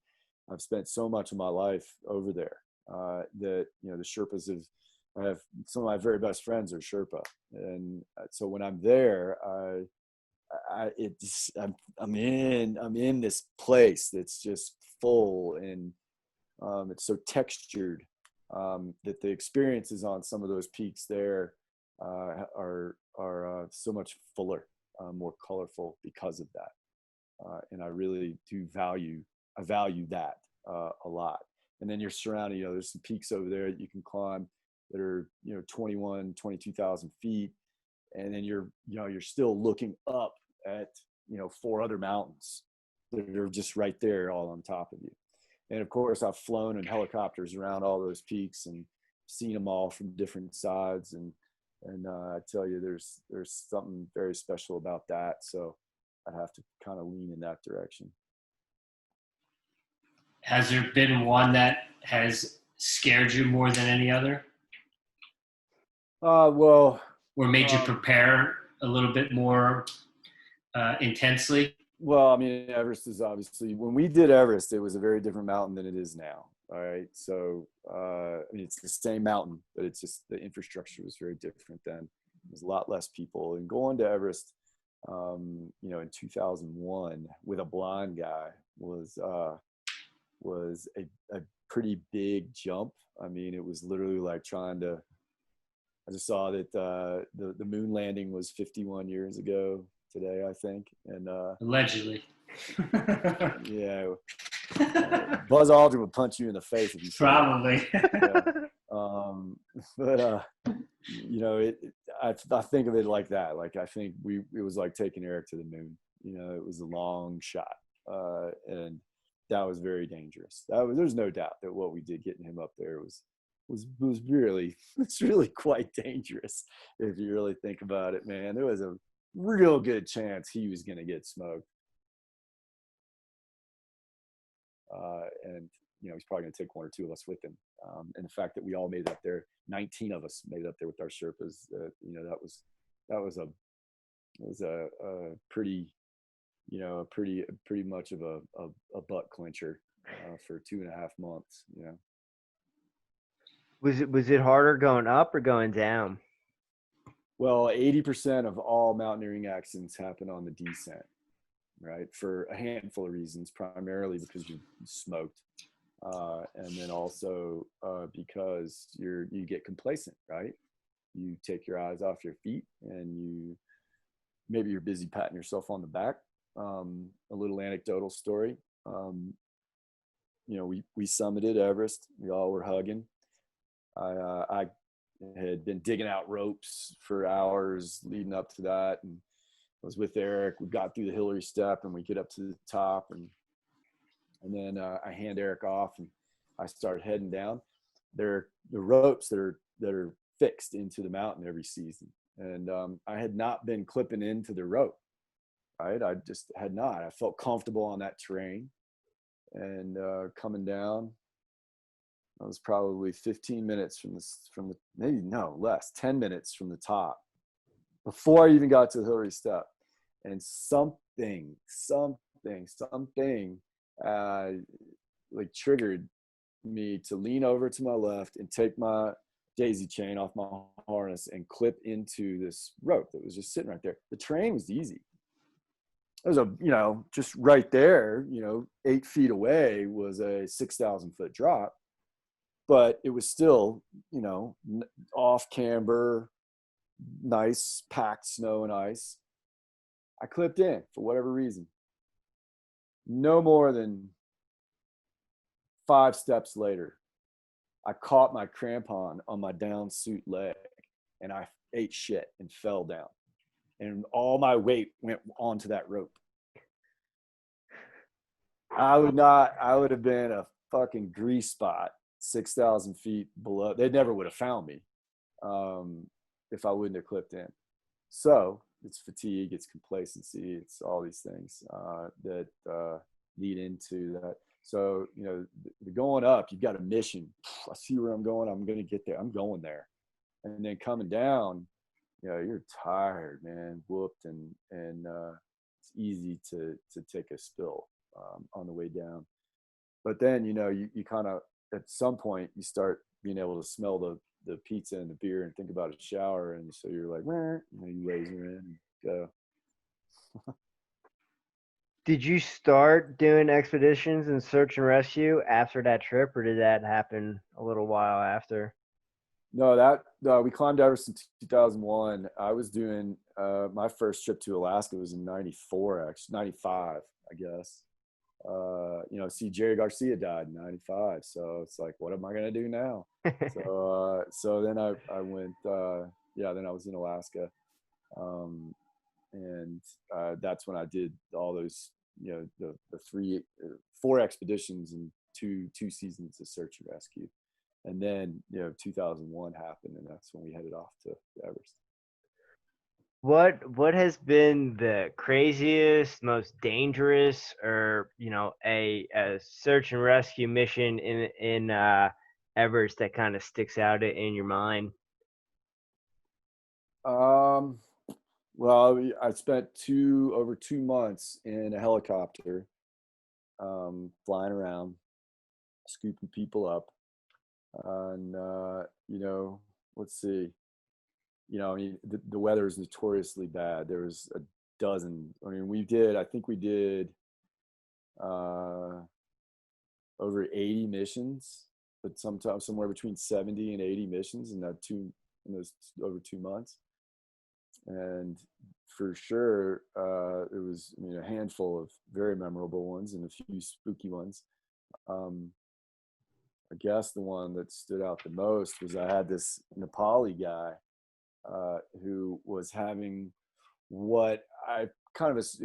I've spent so much of my life over there that the Sherpas I have some of my very best friends are Sherpa, and so when I'm there, I'm in this place that's just full, and it's so textured that the experiences on some of those peaks there are so much fuller, more colorful because of that, and I really do value that a lot. And then you're surrounded, there's some peaks over there that you can climb that are 22,000 feet, and then you're still looking up at 4 other mountains that are just right there all on top of you. And of course, I've flown in helicopters around all those peaks and seen them all from different sides, and I tell you, there's something very special about that. So I have to kind of lean in that direction. Has there been one that has scared you more than any other? Well, or made you prepare a little bit more intensely? Well, I mean, Everest is obviously, when we did Everest, it was a very different mountain than it is now. All right. So, it's the same mountain, but it's just the infrastructure was very different then. There's a lot less people. And going to Everest, in 2001 with a blind guy was a pretty big jump. I mean, it was literally like I just saw that the moon landing was 51 years ago today, I think. And allegedly. Yeah. Buzz Aldrin would punch you in the face if you said probably. Yeah. But I think of it like that. Like, I think it was like taking Erik to the moon. It was a long shot, and that was very dangerous. There's no doubt that what we did getting him up there was really, it's really quite dangerous if you really think about it, man. There was a real good chance he was going to get smoked. And he's probably going to take 1 or 2 of us with him. And the fact that we all made it up there, 19 of us made it up there with our Sherpas, that was a pretty, pretty much of a butt clincher for 2.5 months. Was it harder going up or going down? Well, 80% of all mountaineering accidents happen on the descent, right? For a handful of reasons, primarily because you smoked, and then also because you get complacent, right? You take your eyes off your feet, and maybe you're busy patting yourself on the back. A little anecdotal story. We summited Everest. We all were hugging. I had been digging out ropes for hours leading up to that, and I was with Erik. We got through the Hillary step, and we get up to the top, and then I hand Erik off, and I start heading down. They're the ropes that are fixed into the mountain every season, and I had not been clipping into the rope. Right, I just had not. I felt comfortable on that terrain, and coming down, I was probably 15 minutes from the maybe no less, 10 minutes from the top before I even got to the Hillary step, and something like triggered me to lean over to my left and take my daisy chain off my harness and clip into this rope that was just sitting right there. The terrain was easy. It was just right there, 8 feet away was a 6,000 foot drop, but it was still, off camber, nice packed snow and ice. I clipped in for whatever reason. No more than 5 steps later, I caught my crampon on my down suit leg, and I ate shit and fell down. And all my weight went onto that rope. I would have been a fucking grease spot 6,000 feet below. They never would have found me if I wouldn't have clipped in. So it's fatigue, it's complacency, it's all these things that lead into that. So, the going up, you've got a mission. I see where I'm going. I'm going to get there. I'm going there. And then coming down, you're tired, man, whooped, and it's easy to take a spill on the way down. But then, you kind of, at some point, you start being able to smell the pizza and the beer and think about a shower. And so you're like, you laser in and go. Did you start doing expeditions and search and rescue after that trip, or did that happen a little while after? No, we climbed Everest in 2001. I was doing my first trip to Alaska was in 94, actually 95, I guess. See, Jerry Garcia died in 95. So it's like, what am I going to do now? So then I went, then I was in Alaska. And that's when I did all those, the 4 expeditions and two seasons of search and rescue. And then, 2001 happened, and that's when we headed off to Everest. What has been the craziest, most dangerous, or a search and rescue mission in Everest that kind of sticks out in your mind? Well, I spent over 2 months in a helicopter, flying around, scooping people up. And let's see. The weather is notoriously bad. There was a dozen. I think we did over 80 missions, but sometimes somewhere between 70 and 80 missions in those over 2 months. And for sure, it was a handful of very memorable ones and a few spooky ones. I guess the one that stood out the most was I had this Nepali guy who was having he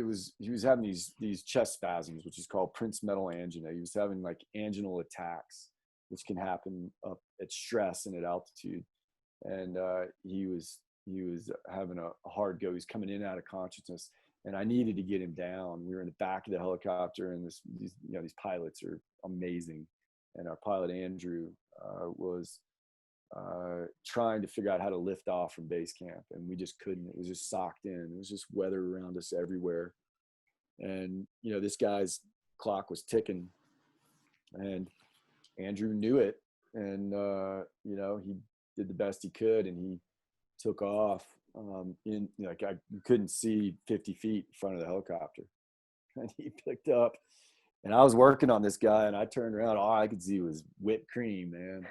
was having these chest spasms, which is called Prince metal angina. He was having like anginal attacks, which can happen up at stress and at altitude. And he was having a hard go. He's coming in and out of consciousness, and I needed to get him down. We were in the back of the helicopter, and these pilots are amazing. And our pilot Andrew was trying to figure out how to lift off from base camp, and we just couldn't. It was just socked in. It was just weather around us everywhere, and this guy's clock was ticking, and Andrew knew it, and he did the best he could, and he took off. I couldn't see 50 feet in front of the helicopter, and he picked up. And I was working on this guy, and I turned around. All I could see was whipped cream, man.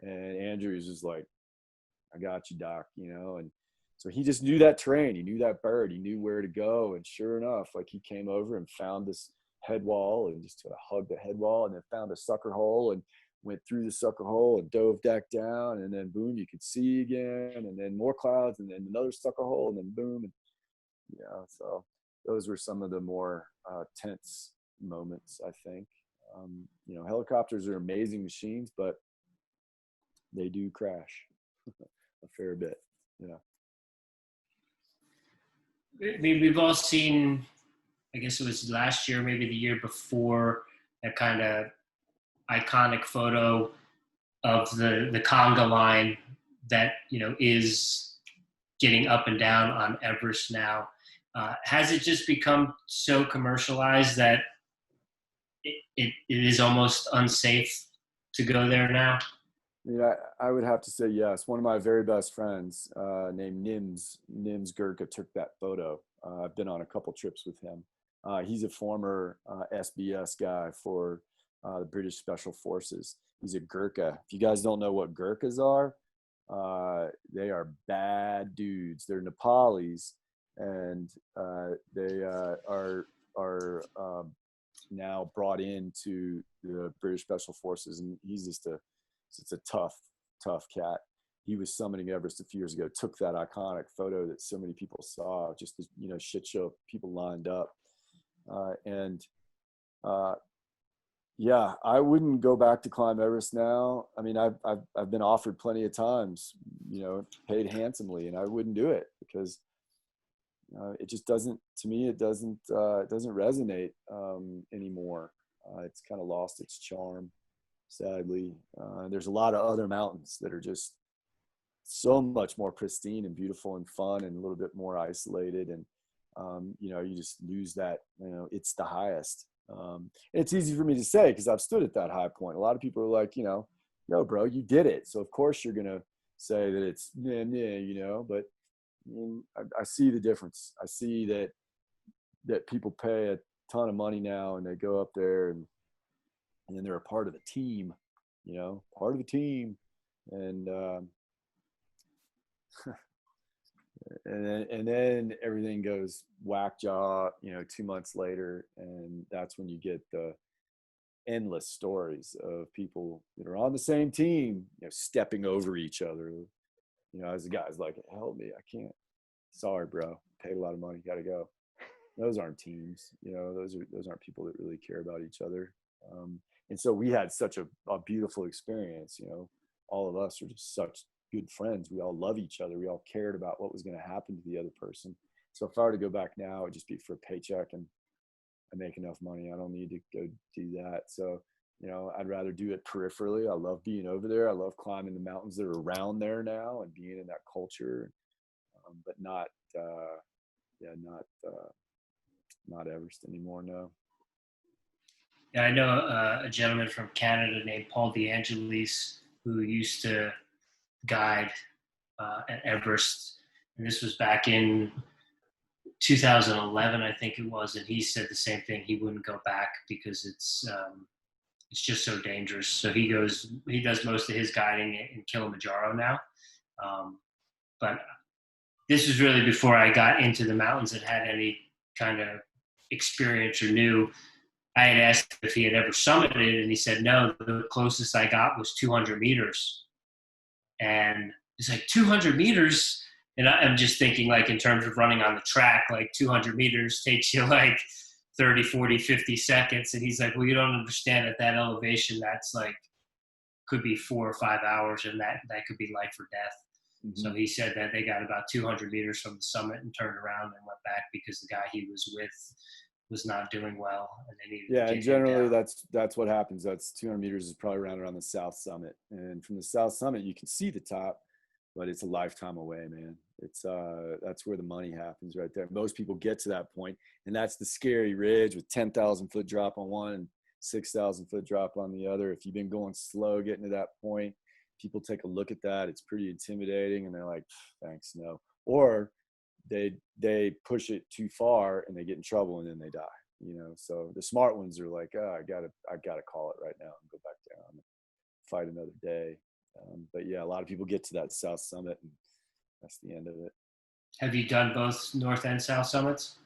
And Andrew was just like, "I got you, Doc," And so he just knew that terrain. He knew that bird. He knew where to go. And sure enough, he came over and found this head wall and just sort of hugged the head wall, and then found a sucker hole and went through the sucker hole and dove back down, and then boom, you could see again, and then more clouds, and then another sucker hole, and then boom. And yeah, so those were some of the more tense moments, I think. You know, helicopters are amazing machines, but they do crash a fair bit, you know. I mean, we've all seen, I guess it was last year, maybe the year before, that kind of iconic photo of the conga line that, you know, is getting up and down on Everest now. Has it just become so commercialized that it is almost unsafe to go there now? Yeah, I would have to say yes. One of my very best friends named Nims Gurka took that photo. I've been on a couple trips with him. He's a former SBS guy for the British Special Forces. He's a Gurkha. If you guys don't know what Gurkhas are, they are bad dudes. They're Nepalis, and they are now brought into the British Special Forces, and he's just a tough cat. He was summiting Everest a few years ago, took that iconic photo that so many people saw, just this, you know, shit show of people lined up. Yeah, I wouldn't go back to climb Everest now. I mean, I've been offered plenty of times, you know, paid handsomely, and I wouldn't do it because it just doesn't, to me, it doesn't resonate anymore. It's kind of lost its charm, sadly. There's a lot of other mountains that are just so much more pristine and beautiful and fun and a little bit more isolated. And, you know, you just lose that, you know, it's the highest. It's easy for me to say because I've stood at that high point. A lot of people are like, you know, yo, bro, you did it. So of course you're going to say that it's, you know, but I mean, I see the difference. I see that people pay a ton of money now and they go up there and then they're a part of a team, you know, And, and then everything goes whack jaw, you know, 2 months later. And that's when you get the endless stories of people that are on the same team, you know, stepping over each other. You know, as the guy's like, help me, I can't. Sorry, bro. Paid a lot of money, gotta go. Those aren't teams, you know, those aren't people that really care about each other. And so we had such a beautiful experience, you know, all of us are just such good friends. We all love each other. We all cared about what was going to happen to the other person. So if I were to go back now, it'd just be for a paycheck, and I make enough money. I don't need to go do that. So, you know, I'd rather do it peripherally. I love being over there. I love climbing the mountains that are around there now and being in that culture, but not Everest anymore. No. Yeah, I know a gentleman from Canada named Paul DeAngelis who used to guide at Everest, and this was back in 2011, I think it was, and he said the same thing. He wouldn't go back because it's just so dangerous. So he does most of his guiding in Kilimanjaro now. But this was really before I got into the mountains and had any kind of experience or knew. I had asked if he had ever summited, and he said no. The closest I got was 200 meters. And it's like 200 meters. And I'm just thinking, like, in terms of running on the track, like 200 meters takes you like 30, 40, 50 seconds. And he's like, well, you don't understand at that elevation, that's like, could be 4 or 5 hours, and that could be life or death. Mm-hmm. So he said that they got about 200 meters from the summit and turned around and went back because the guy he was with was not doing well, and they needed to and generally that's what happens. That's 200 meters is probably around the south summit, and from the south summit you can see the top, but it's a lifetime away, man. It's that's where the money happens right there. Most people get to that point, and that's the scary ridge with 10,000 foot drop on one and 6,000 foot drop on the other. If you've been going slow getting to that point, people take a look at that, it's pretty intimidating, and they're like, thanks, no. Or they push it too far and they get in trouble and then they die, you know. So the smart ones are like, oh, I gotta call it right now and go back down and fight another day. But yeah, a lot of people get to that south summit and that's the end of it. Have you done both north and south summits?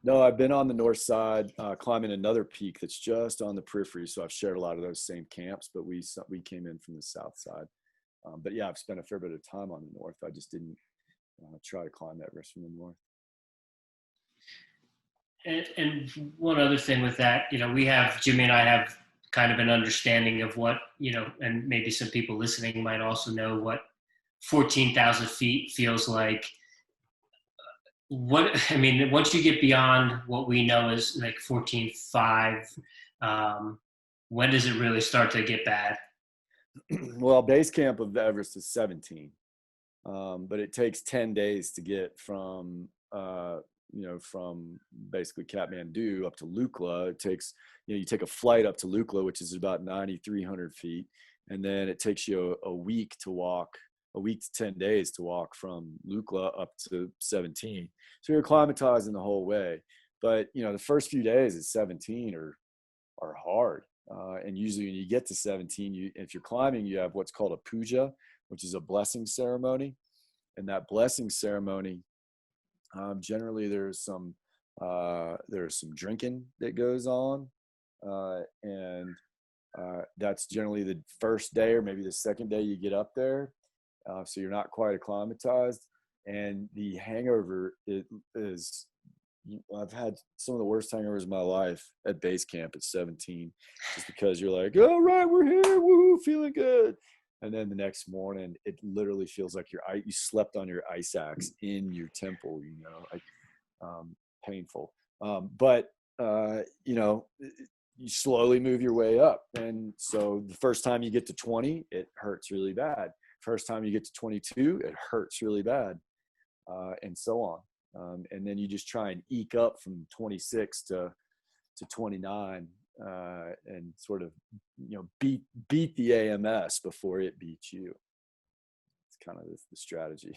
No, I've been on the north side, climbing another peak that's just on the periphery. So I've shared a lot of those same camps, but we came in from the south side. But yeah, I've spent a fair bit of time on the north. I just didn't try to climb Everest from the north. And one other thing with that, Jimmy and I have kind of an understanding of what, and maybe some people listening might also know what 14,000 feet feels like. Once you get beyond what we know as like 14.5, when does it really start to get bad? Well, base camp of the Everest is 17, but it takes 10 days to get from basically Kathmandu up to Lukla. It takes, you take a flight up to Lukla, which is about 9,300 feet. And then it takes you a week to 10 days to walk from Lukla up to 17. So you're acclimatizing the whole way. But, the first few days at 17 are hard. And usually when you get to 17, if you're climbing, you have what's called a puja, which is a blessing ceremony. And that blessing ceremony, generally there's some drinking that goes on. And that's generally the first day or maybe the second day you get up there. So you're not quite acclimatized. And the hangover is I've had some of the worst hangovers of my life at base camp at 17, just because you're like, all right, we're here, woo, feeling good. And then the next morning, it literally feels like you slept on your ice axe in your temple, painful. But you slowly move your way up. And so the first time you get to 20, it hurts really bad. First time you get to 22, it hurts really bad, and so on. And then you just try and eke up from 26 to 29, and sort of, beat the AMS before it beats you. It's kind of the strategy.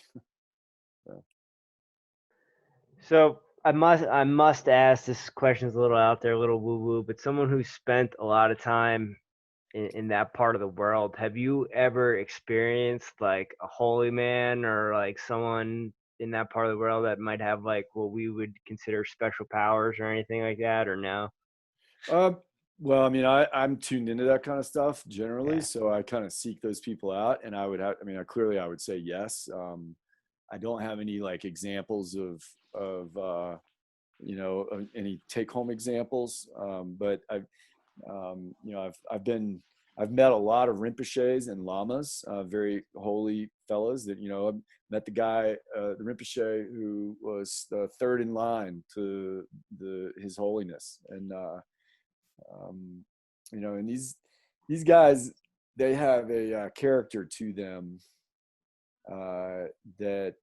So I must ask, this question's a little out there, a little woo-woo, but someone who spent a lot of time in that part of the world, have you ever experienced like a holy man or like someone in that part of the world that might have like what we would consider special powers or anything like that, or no? Well, I'm tuned into that kind of stuff generally, so I kind of seek those people out, and I would say yes. I don't have any like examples of any take-home examples, but I've met a lot of Rinpoches and lamas, very holy fellas that, I met the guy, the Rinpoche who was the third in line to His Holiness. And, and these guys, they have a character to them that,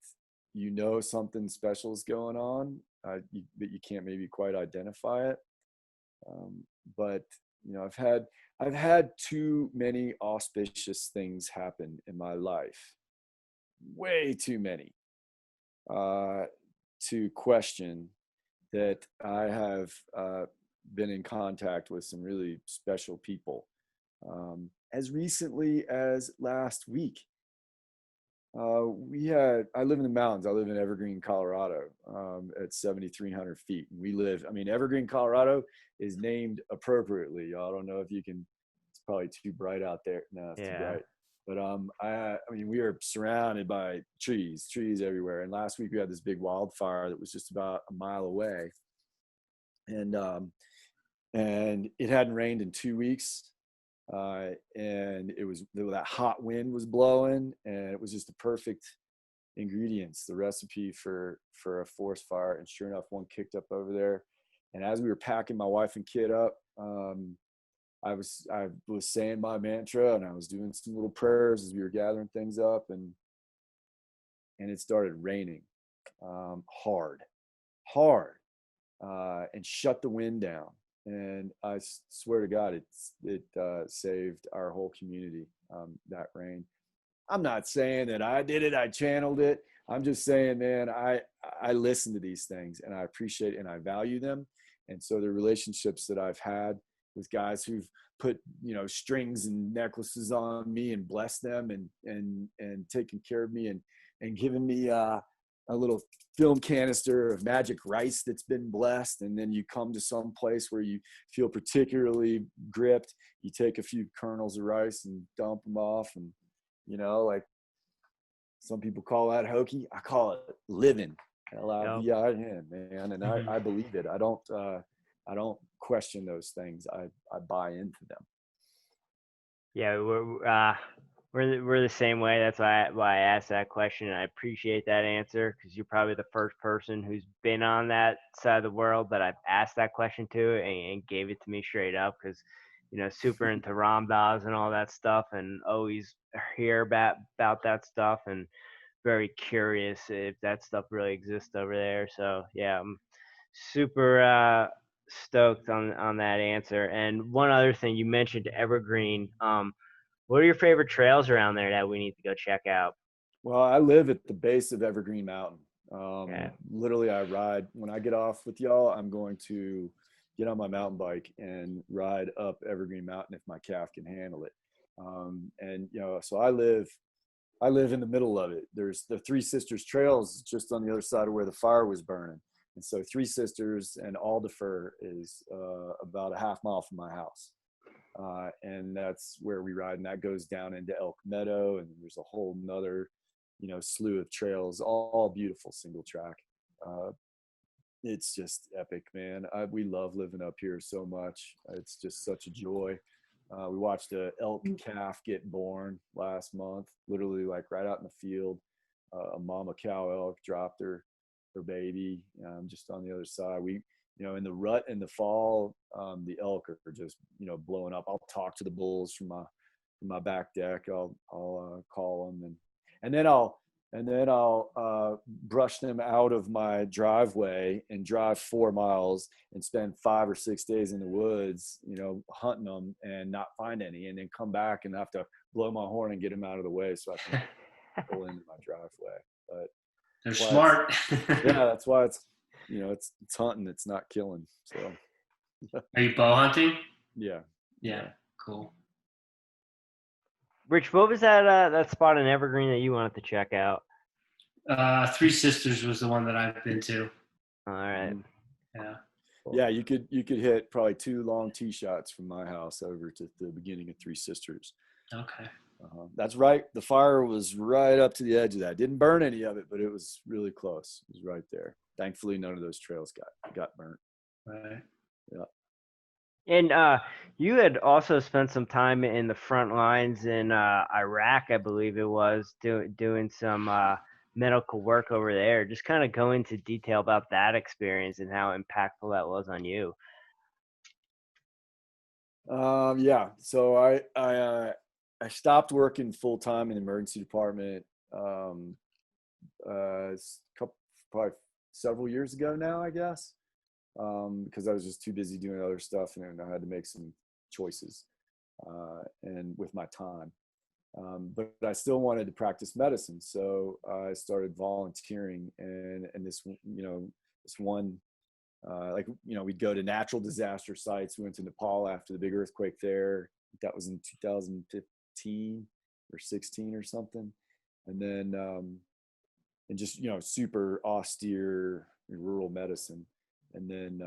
something special is going on, but you can't maybe quite identify it. But I've had too many auspicious things happen in my life, way too many, to question that I have been in contact with some really special people. As recently as last week, I live in the mountains. I live in Evergreen, Colorado, at 7,300 feet. And Evergreen, Colorado is named appropriately. I don't know if you can, it's probably too bright out there. No, it's too bright. But we are surrounded by trees everywhere. And last week we had this big wildfire that was just about a mile away. And it hadn't rained in 2 weeks. And that hot wind was blowing, and it was just the perfect ingredients, the recipe for a forest fire. And sure enough, one kicked up over there. And as we were packing my wife and kid up, I was saying my mantra, and I was doing some little prayers as we were gathering things up, and it started raining, hard, and shut the wind down. And I swear to God, it saved our whole community, that rain. I'm not saying that I did it, I channeled it. I'm just saying, man, I listen to these things, and I appreciate and I value them. And so the relationships that I've had with guys who've put, strings and necklaces on me and blessed them and taken care of me and given me a little film canister of magic rice that's been blessed, and then you come to some place where you feel particularly gripped. You take a few kernels of rice and dump them off, and like some people call that hokey. I call it living. L-I-V-I-N, man, and I believe it. I don't question those things. I buy into them. Yeah, we're the same way. That's why I asked that question, and I appreciate that answer, because you're probably the first person who's been on that side of the world that I've asked that question to, and gave it to me straight up. Because super into Ram Dass and all that stuff, and always hear about that stuff, and very curious if that stuff really exists over there. So yeah, I'm super stoked on that answer. And one other thing, you mentioned Evergreen. What are your favorite trails around there that we need to go check out? Well, I live at the base of Evergreen Mountain. Yeah. Literally, I ride, when I get off with y'all, I'm going to get on my mountain bike and ride up Evergreen Mountain if my calf can handle it. And so I live in the middle of it. There's the Three Sisters Trails just on the other side of where the fire was burning. And so Three Sisters and Alderfer is about a half mile from my house. And that's where we ride, and that goes down into Elk Meadow, and there's a whole nother, slew of trails, all beautiful single track. It's just epic, man. We love living up here so much. It's just such a joy. We watched a elk calf get born last month, literally like right out in the field. A mama cow elk dropped her baby just on the other side. We in the rut in the fall, the elk are just blowing up. I'll talk to the bulls from my back deck. I'll call them, and then I'll brush them out of my driveway and drive 4 miles and spend 5 or 6 days in the woods, hunting them and not find any, and then come back and have to blow my horn and get them out of the way so I can pull into my driveway. But they're smart. Yeah, that's why it's it's hunting, it's not killing. So Are you bow hunting? Yeah. Cool. Rich, what was that spot in Evergreen that you wanted to check out? Three Sisters was the one that I've been to. All right. Yeah, you could hit probably 2 long tee shots from my house over to the beginning of Three Sisters. Okay. That's right. The fire was right up to the edge of that. Didn't burn any of it, but it was really close. It was right there. Thankfully, none of those trails got burnt. Right. Yeah. And you had also spent some time in the front lines in Iraq, I believe it was, doing some medical work over there. Just kind of go into detail about that experience and how impactful that was on you. Yeah. So I stopped working full time in the emergency department probably several years ago now, I guess, because I was just too busy doing other stuff, and I had to make some choices and with my time. But I still wanted to practice medicine, so I started volunteering, and this one. We'd go to natural disaster sites. We went to Nepal after the big earthquake there. That was in 2015 or 16 or something. And then, and just, super austere rural medicine. And then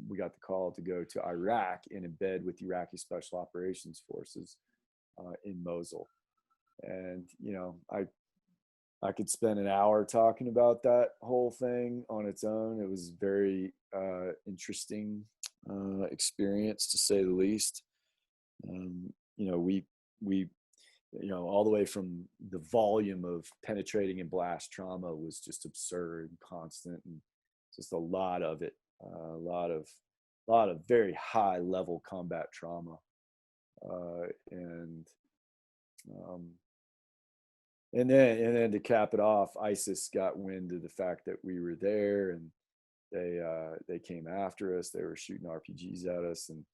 we got the call to go to Iraq and embed with Iraqi Special Operations Forces in Mosul. And, I could spend an hour talking about that whole thing on its own. It was very interesting experience, to say the least. We all the way from the volume of penetrating and blast trauma was just absurd and constant, and just a lot of it, a lot of very high level combat trauma, and then to cap it off, ISIS got wind of the fact that we were there, and they came after us. They were shooting RPGs at us, and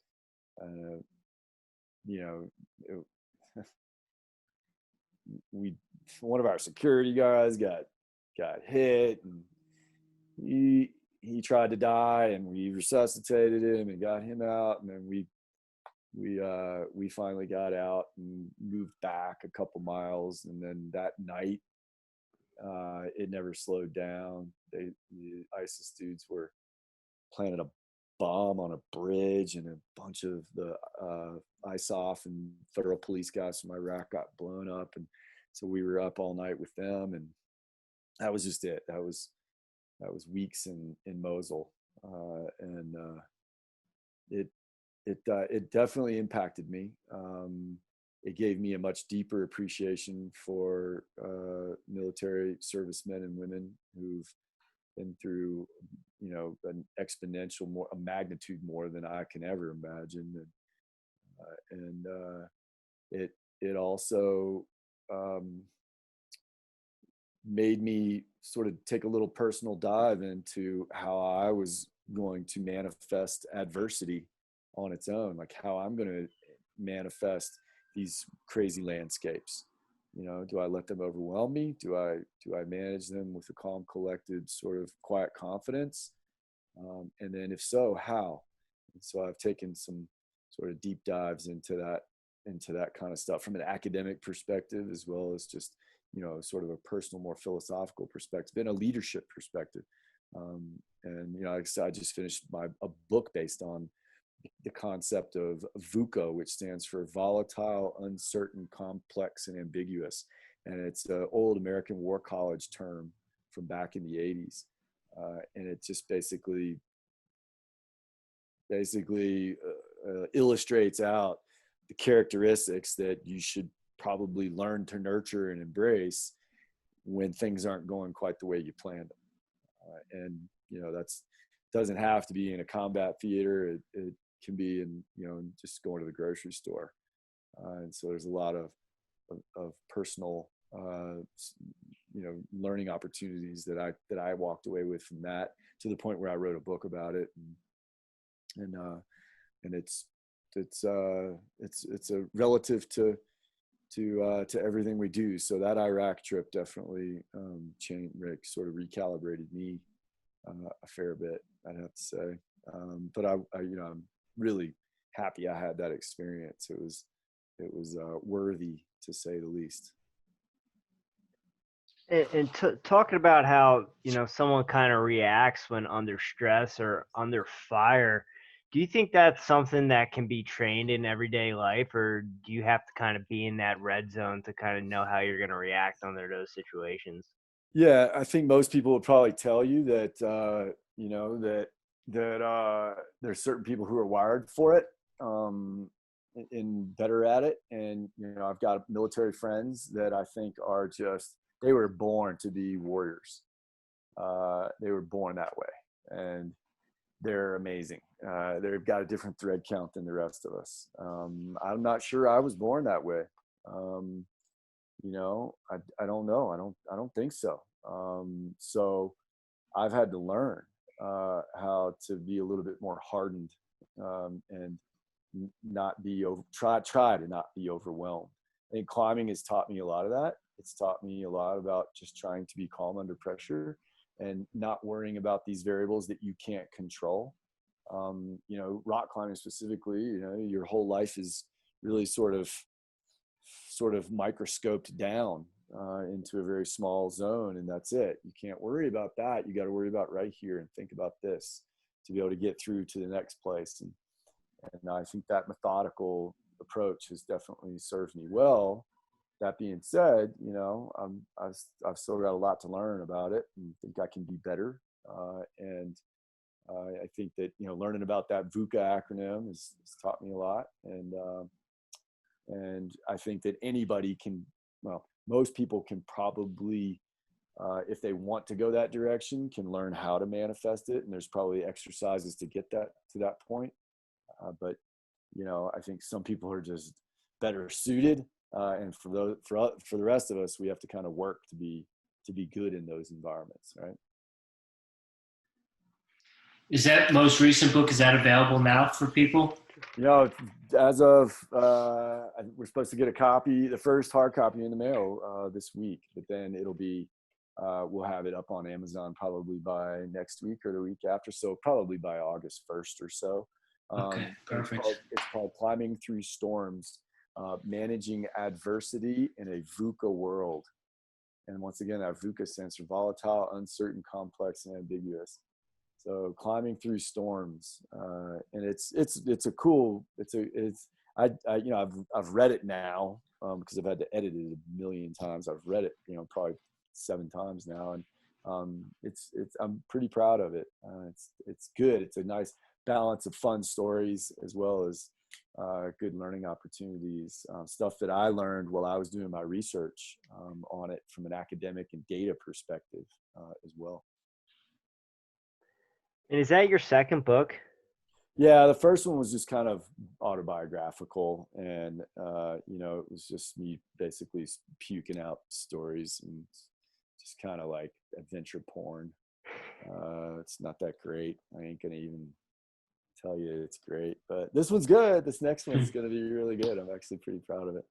one of our security guys got hit, and he tried to die, and we resuscitated him and got him out, and then we finally got out and moved back a couple miles. And then that night, It never slowed down. The ISIS dudes were planted a bomb on a bridge, and a bunch of the ISOF and federal police guys from Iraq got blown up. And so we were up all night with them, and that was just it. That was weeks in Mosul, and it definitely impacted me. It gave me a much deeper appreciation for military servicemen and women who've been through, an exponential a magnitude more than I can ever imagine. And it also made me sort of take a little personal dive into how I was going to manifest adversity on its own, like how I'm going to manifest these crazy landscapes. Do I let them overwhelm me? Do I manage them with a calm, collected, sort of quiet confidence? And then if so, how? And so I've taken some sort of deep dives into that kind of stuff from an academic perspective, as well as just, sort of a personal, more philosophical perspective and a leadership perspective. And, like I said, I just finished a book based on the concept of VUCA, which stands for volatile, uncertain, complex, and ambiguous. And it's an old American War College term from back in the 80s. And it just basically illustrates out the characteristics that you should probably learn to nurture and embrace when things aren't going quite the way you planned them. And, that's doesn't have to be in a combat theater. It can be in, just going to the grocery store. And so there's a lot of personal, learning opportunities that I walked away with from that, to the point where I wrote a book about it. And it's a relative to everything we do. So that Iraq trip definitely sort of recalibrated me a fair bit, I'd have to say. But I'm really happy I had that experience. It was worthy, to say the least. And talking about how, someone kind of reacts when under stress or under fire, do you think that's something that can be trained in everyday life, or do you have to kind of be in that red zone to kind of know how you're going to react under those situations? Yeah, I think most people would probably tell you that, that there's certain people who are wired for it, and better at it. And, I've got military friends that I think are they were born to be warriors. They were born that way, and they're amazing. They've got a different thread count than the rest of us. I'm not sure I was born that way. I don't know. I don't think so. So I've had to learn how to be a little bit more hardened, and not be try to not be overwhelmed. I think climbing has taught me a lot of that. It's taught me a lot about just trying to be calm under pressure and not worrying about these variables that you can't control. Rock climbing specifically, your whole life is really sort of microscoped down into a very small zone, and that's it. You can't worry about that. You got to worry about right here and think about this to be able to get through to the next place. And I think that methodical approach has definitely served me well. That being said, I've still got a lot to learn about it, and think I can be better. And I think that, learning about that VUCA acronym has taught me a lot. And I think that anybody can, most people can probably, if they want to go that direction, can learn how to manifest it. And there's probably exercises to get that to that point. But I think some people are just better suited. And for the rest of us, we have to kind of work to be good in those environments, right? Is that most recent book, is that available now for people? As of, we're supposed to get a copy, the first hard copy in the mail this week, but then it'll be, we'll have it up on Amazon probably by next week or the week after. So probably by August 1st or so. Okay, perfect. It's called Climbing Through Storms, Managing Adversity in a VUCA World. And once again, that VUCA sense, volatile, uncertain, complex, and ambiguous. So climbing through storms, and I've read it now because I've had to edit it a million times. I've read it, probably 7 times now, and I'm pretty proud of it. It's good. It's a nice balance of fun stories as well as good learning opportunities, stuff that I learned while I was doing my research on it from an academic and data perspective as well. And is that your second book? Yeah, the first one was just kind of autobiographical, and it was just me basically puking out stories and just kind of like adventure porn. It's not that great. I ain't gonna even tell you it's great, but this one's good. This next one's gonna be really good. I'm actually pretty proud of it.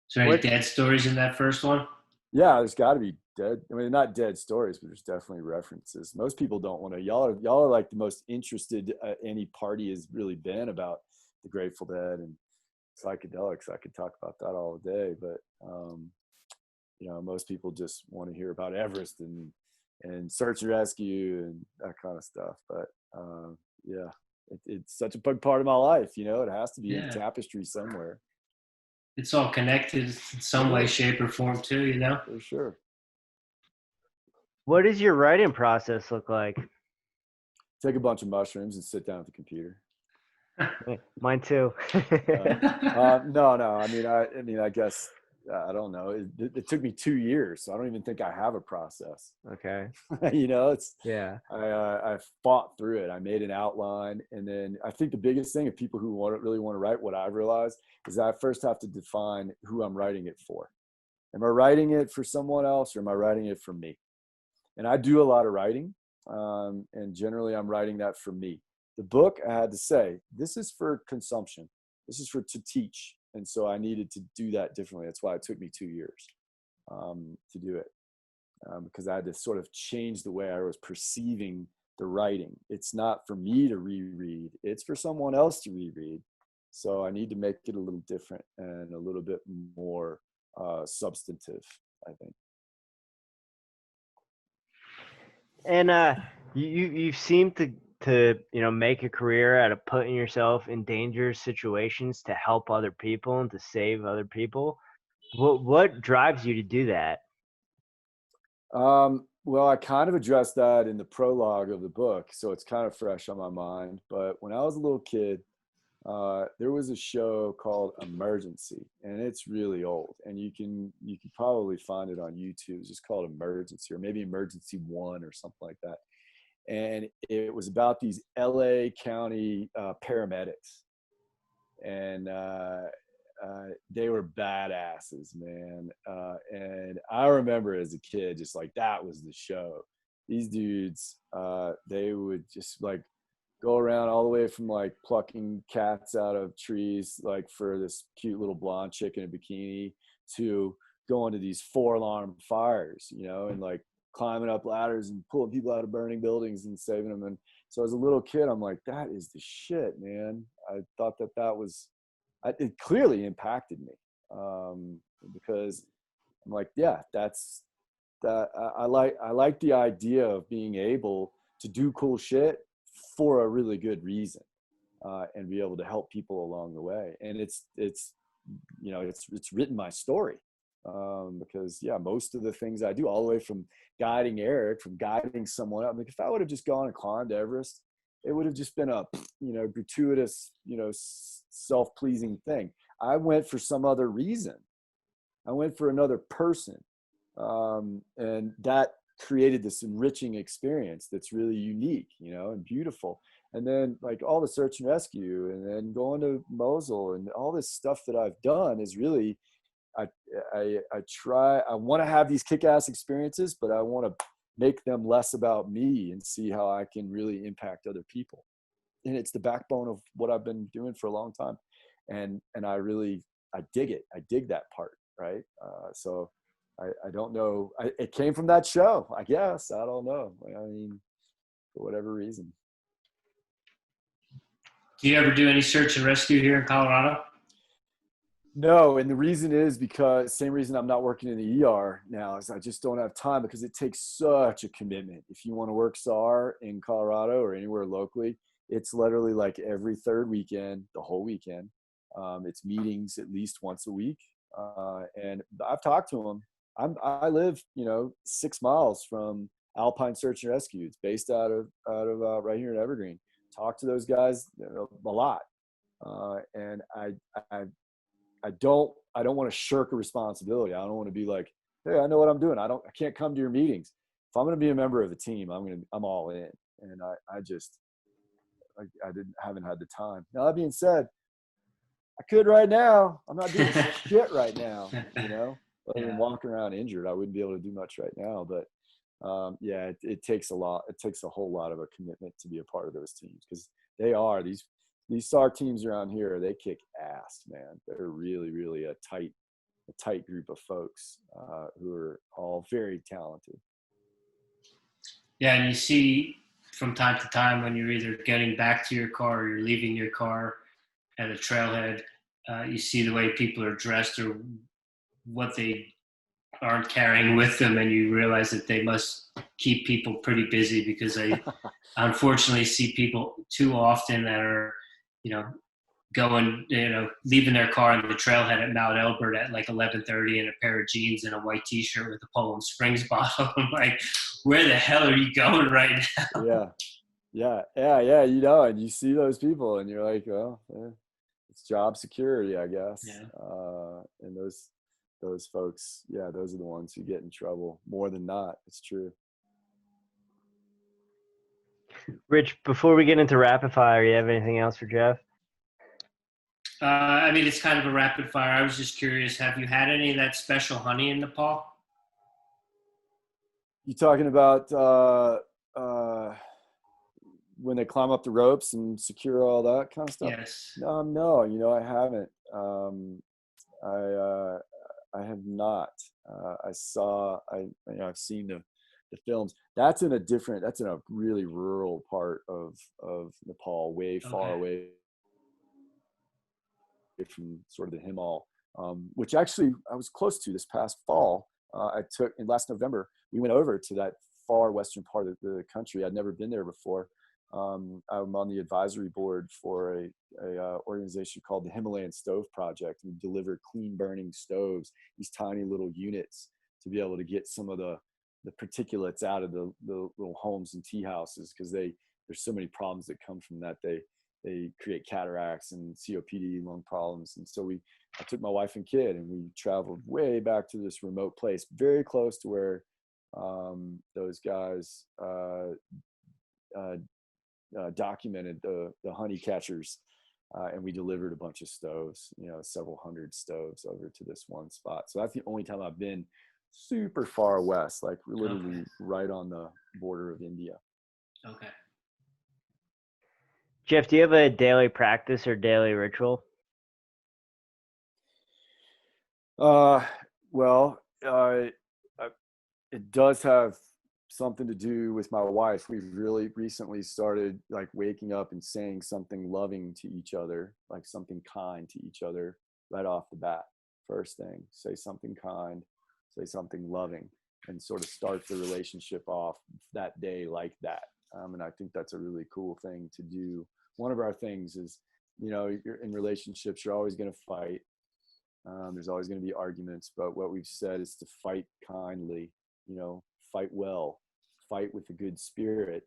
Is there any dead stories in that first one? Yeah, there's got to be dead. I mean, not dead stories, but there's definitely references. Most people don't want to. Y'all are like the most interested any party has really been about the Grateful Dead and psychedelics. I could talk about that all day, but most people just want to hear about Everest and search and rescue and that kind of stuff. But yeah, it's such a big part of my life. It has to be in the tapestry somewhere. It's all connected in some way, shape, or form too, For sure. What does your writing process look like? Take a bunch of mushrooms and sit down at the computer. Mine too. No. I mean, I guess I don't know. It took me 2 years, so I don't even think I have a process. Okay. I fought through it. I made an outline, and then I think the biggest thing of people who really want to write, what I've realized is that I first have to define who I'm writing it for. Am I writing it for someone else, or am I writing it for me? And I do a lot of writing, and generally I'm writing that for me. The book, I had to say, this is for consumption. This is to teach. And so I needed to do that differently. That's why it took me 2 years to do it, because I had to sort of change the way I was perceiving the writing. It's not for me to reread. It's for someone else to reread. So I need to make it a little different and a little bit more substantive, I think. And you seem to make a career out of putting yourself in dangerous situations to help other people and to save other people. What drives you to do that? Well, I kind of addressed that in the prologue of the book, so it's kind of fresh on my mind. But when I was a little kid, there was a show called Emergency, and it's really old, and you can probably find it on YouTube. It's just called Emergency, or maybe Emergency 1 or something like that. And it was about these LA County paramedics, and they were badasses, man. And I remember as a kid, just like that was the show. These dudes, they would just like go around all the way from like plucking cats out of trees, like for this cute little blonde chick in a bikini, to going to these 4-alarm fires, and like climbing up ladders and pulling people out of burning buildings and saving them. And so as a little kid, I'm like, that is the shit, man. I thought that was, it clearly impacted me, because I'm like, yeah, that's that. I like the idea of being able to do cool shit for a really good reason, and be able to help people along the way. And it's written my story, because most of the things I do, all the way from guiding Erik, from guiding someone else. Like if I would have just gone and climbed Everest, it would have just been a gratuitous, self-pleasing thing. I went for some other reason. I went for another person, and that created this enriching experience that's really unique, and beautiful. And then like all the search and rescue, and then going to Mosul, and all this stuff that I've done is really, I want to have these kick-ass experiences, but I want to make them less about me and see how I can really impact other people. And it's the backbone of what I've been doing for a long time. And I dig it. I dig that part. Right. So I don't know. It came from that show, I guess. I don't know. I mean, for whatever reason. Do you ever do any search and rescue here in Colorado? No, and the reason is because same reason I'm not working in the ER now is I just don't have time because it takes such a commitment. If you want to work SAR in Colorado or anywhere locally, it's literally like every third weekend, the whole weekend. It's meetings at least once a week, and I've talked to them. I live 6 miles from Alpine Search and Rescue. It's based out of right here in Evergreen. Talk to those guys a lot, and I don't want to shirk a responsibility. I don't want to be like, hey, I know what I'm doing. I can't come to your meetings. If I'm going to be a member of the team, I'm all in. And I haven't had the time. Now that being said, I could right now. I'm not doing shit right now, other than walking around injured. I wouldn't be able to do much right now, but yeah, it takes a lot. It takes a whole lot of a commitment to be a part of those teams because these SAR teams around here, they kick ass, man. They're really, really a tight group of folks who are all very talented. Yeah, and you see from time to time when you're either getting back to your car or you're leaving your car at a trailhead, you see the way people are dressed or what they aren't carrying with them, and you realize that they must keep people pretty busy because I unfortunately see people too often that are, going, leaving their car on the trailhead at Mount Elbert at like 11:30 in a pair of jeans and a white T-shirt with a Poland Springs bottle. I'm like, where the hell are you going right now? Yeah. And you see those people, and you're like, well, it's job security, I guess. Yeah. And those folks, yeah, those are the ones who get in trouble more than not. It's true. Rich, before we get into rapid fire, you have anything else for Jeff? It's kind of a rapid fire. I was just curious, have you had any of that special honey in Nepal? You talking about when they climb up the ropes and secure all that kind of stuff? Yes. No, I haven't. I have not. I've seen the films. That's in a really rural part of Nepal, way far away from sort of the Himal, which actually I was close to this past fall. In last November, we went over to that far western part of the country. I'd never been there before. I'm on the advisory board for a organization called the Himalayan Stove Project. We deliver clean burning stoves, these tiny little units, to be able to get some of the particulates out of the little homes and tea houses, because there's so many problems that come from that. They create cataracts and COPD, lung problems. And so I took my wife and kid, and we traveled way back to this remote place, very close to where those guys documented the honey catchers, and we delivered a bunch of stoves, several hundred stoves over to this one spot. So that's the only time I've been super far west, like literally right on the border of India. Okay. Jeff, do you have a daily practice or daily ritual? Well, it does have something to do with my wife. We've really recently started like waking up and saying something loving to each other, like something kind to each other right off the bat. First thing, say something kind, say something loving, and sort of start the relationship off that day like that. And I think that's a really cool thing to do. One of our things is, you're in relationships, you're always going to fight. There's always going to be arguments, but what we've said is to fight kindly, fight well, fight with a good spirit,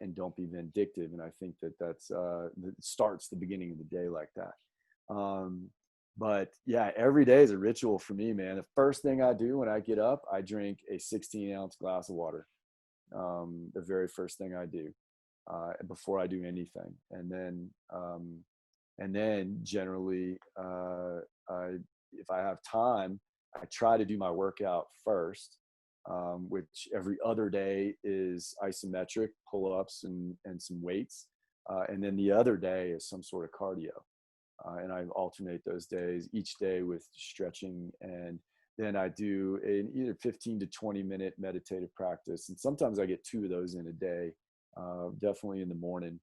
and don't be vindictive. And I think that starts the beginning of the day like that. But yeah, every day is a ritual for me, man. The first thing I do when I get up, I drink a 16-ounce glass of water. The very first thing I do before I do anything. And then generally, if I have time, I try to do my workout first, which every other day is isometric pull-ups and some weights. And then the other day is some sort of cardio. And I alternate those days, each day with stretching. And then I do an either 15 to 20 minute meditative practice. And sometimes I get 2 of those in a day, definitely in the morning.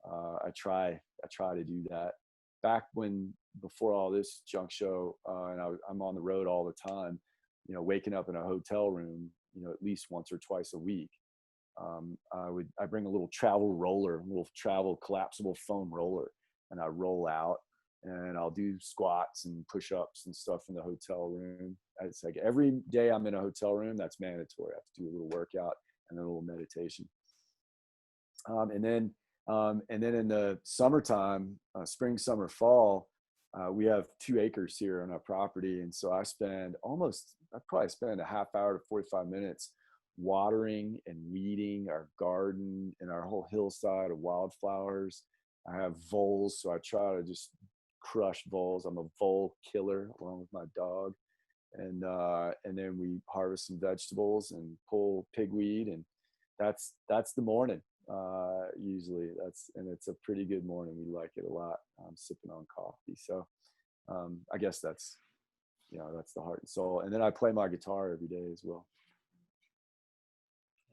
I try to do that. back before all this junk show, and I'm on the road all the time, waking up in a hotel room, at least once or twice a week. I bring a little travel roller, a little travel collapsible foam roller, and I roll out and I'll do squats and push-ups and stuff in the hotel room. It's like every day I'm in a hotel room, that's mandatory. I have to do a little workout and a little meditation. And then in the summertime, spring, summer, fall, we have 2 acres here on our property. And so I probably spend a half hour to 45 minutes watering and weeding our garden and our whole hillside of wildflowers. I have voles, so I try to just crush voles. I'm a vole killer along with my dog. And then we harvest some vegetables and pull pigweed, and that's the morning. Usually it's a pretty good morning. We like it a lot. I'm sipping on coffee. So I guess that's the heart and soul. And then I play my guitar every day as well.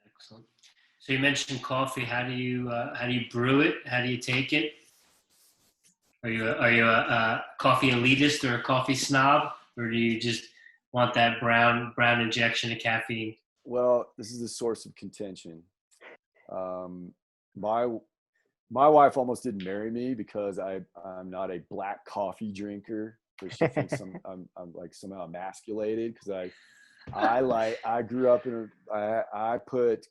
Excellent. So you mentioned coffee. How do you brew it? How do you take it? Are you a coffee elitist or a coffee snob, or do you just want that brown injection of caffeine? Well, this is a source of contention. My wife almost didn't marry me because I'm not a black coffee drinker. Because she thinks I'm like somehow emasculated, because I grew up I put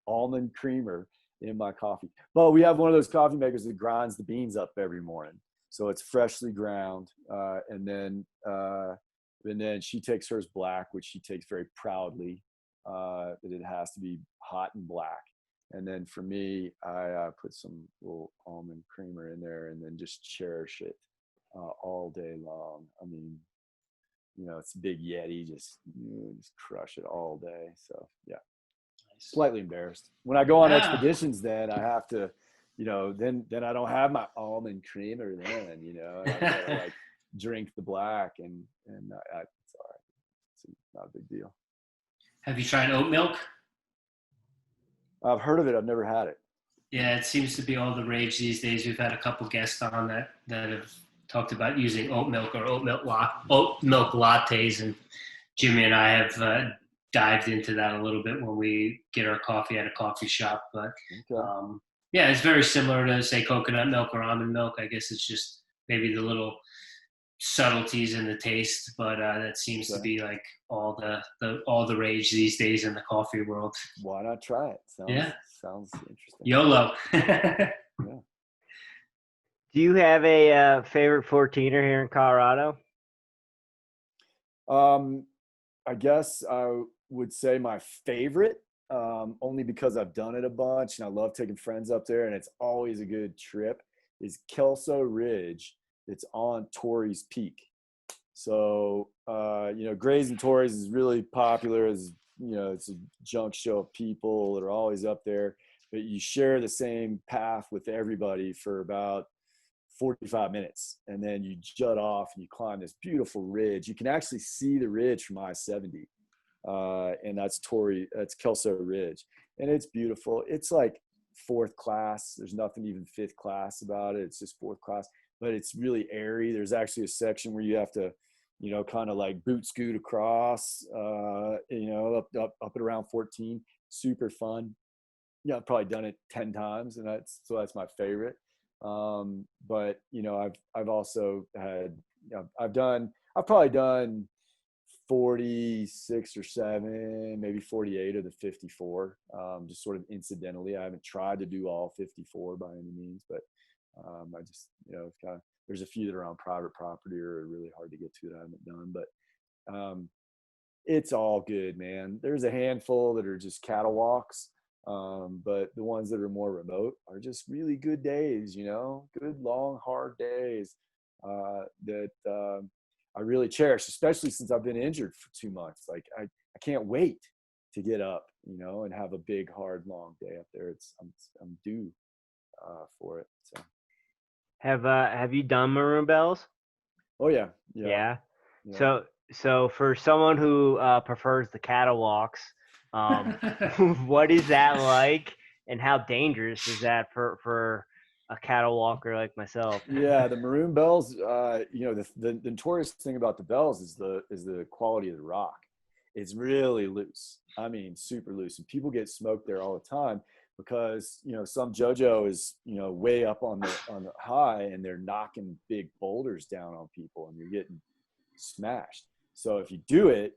almond creamer in my coffee. But we have one of those coffee makers that grinds the beans up every morning, so it's freshly ground. And then she takes hers black, which she takes very proudly, that it has to be hot and black. And then for me, I put some little almond creamer in there and then just cherish it all day long. I mean, it's a big Yeti, just crush it all day. So yeah, nice. Slightly embarrassed. When I go on expeditions, then I have to, then I don't have my almond creamer then, and I gotta like drink the black, and it's all right. It's not a big deal. Have you tried oat milk? I've heard of it. I've never had it. Yeah, it seems to be all the rage these days. We've had a couple guests on that have talked about using oat milk or oat milk lattes, and Jimmy and I have dived into that a little bit when we get our coffee at a coffee shop. But okay. Yeah, it's very similar to, say, coconut milk or almond milk. I guess it's just maybe the little subtleties in the taste, but that seems to be like all the rage these days in the coffee world. Why not try it? Sounds interesting. YOLO. Yeah. Do you have a favorite 14er here in Colorado? I guess I would say my favorite, only because I've done it a bunch and I love taking friends up there, and it's always a good trip, is Kelso Ridge. It's on Torrey's Peak. So, Grays and Torrey's is really popular. It's a junk show of people that are always up there, but you share the same path with everybody for about 45 minutes. And then you jut off and you climb this beautiful ridge. You can actually see the ridge from I-70. And that's Kelso Ridge. And it's beautiful. It's like 4th class. There's nothing even 5th class about it. It's just 4th class. But it's really airy. There's actually a section where you have to, kind of like boot scoot across, up at around 14. Super fun. Yeah, I've probably done it 10 times, and that's my favorite. But I've also had, I've probably done 46 or 7, maybe 48 of the 54, just sort of incidentally. I haven't tried to do all 54 by any means, but I just, there's a few that are on private property or are really hard to get to that I haven't done, but it's all good, man. There's a handful that are just cattle walks, but the ones that are more remote are just really good days, good, long, hard days that I really cherish, especially since I've been injured for 2 months. Like I can't wait to get up, and have a big, hard, long day up there. I'm due for it. So. Have you done Maroon Bells? Oh yeah. So for someone who prefers the cattle walks, what is that like, and how dangerous is that for a cattle walker like myself. Yeah, the Maroon Bells. The notorious thing about the Bells is the quality of the rock. It's really loose. I mean, super loose, and people get smoked there all the time because some JoJo is way up on the high, and they're knocking big boulders down on people, and you're getting smashed. So if you do it,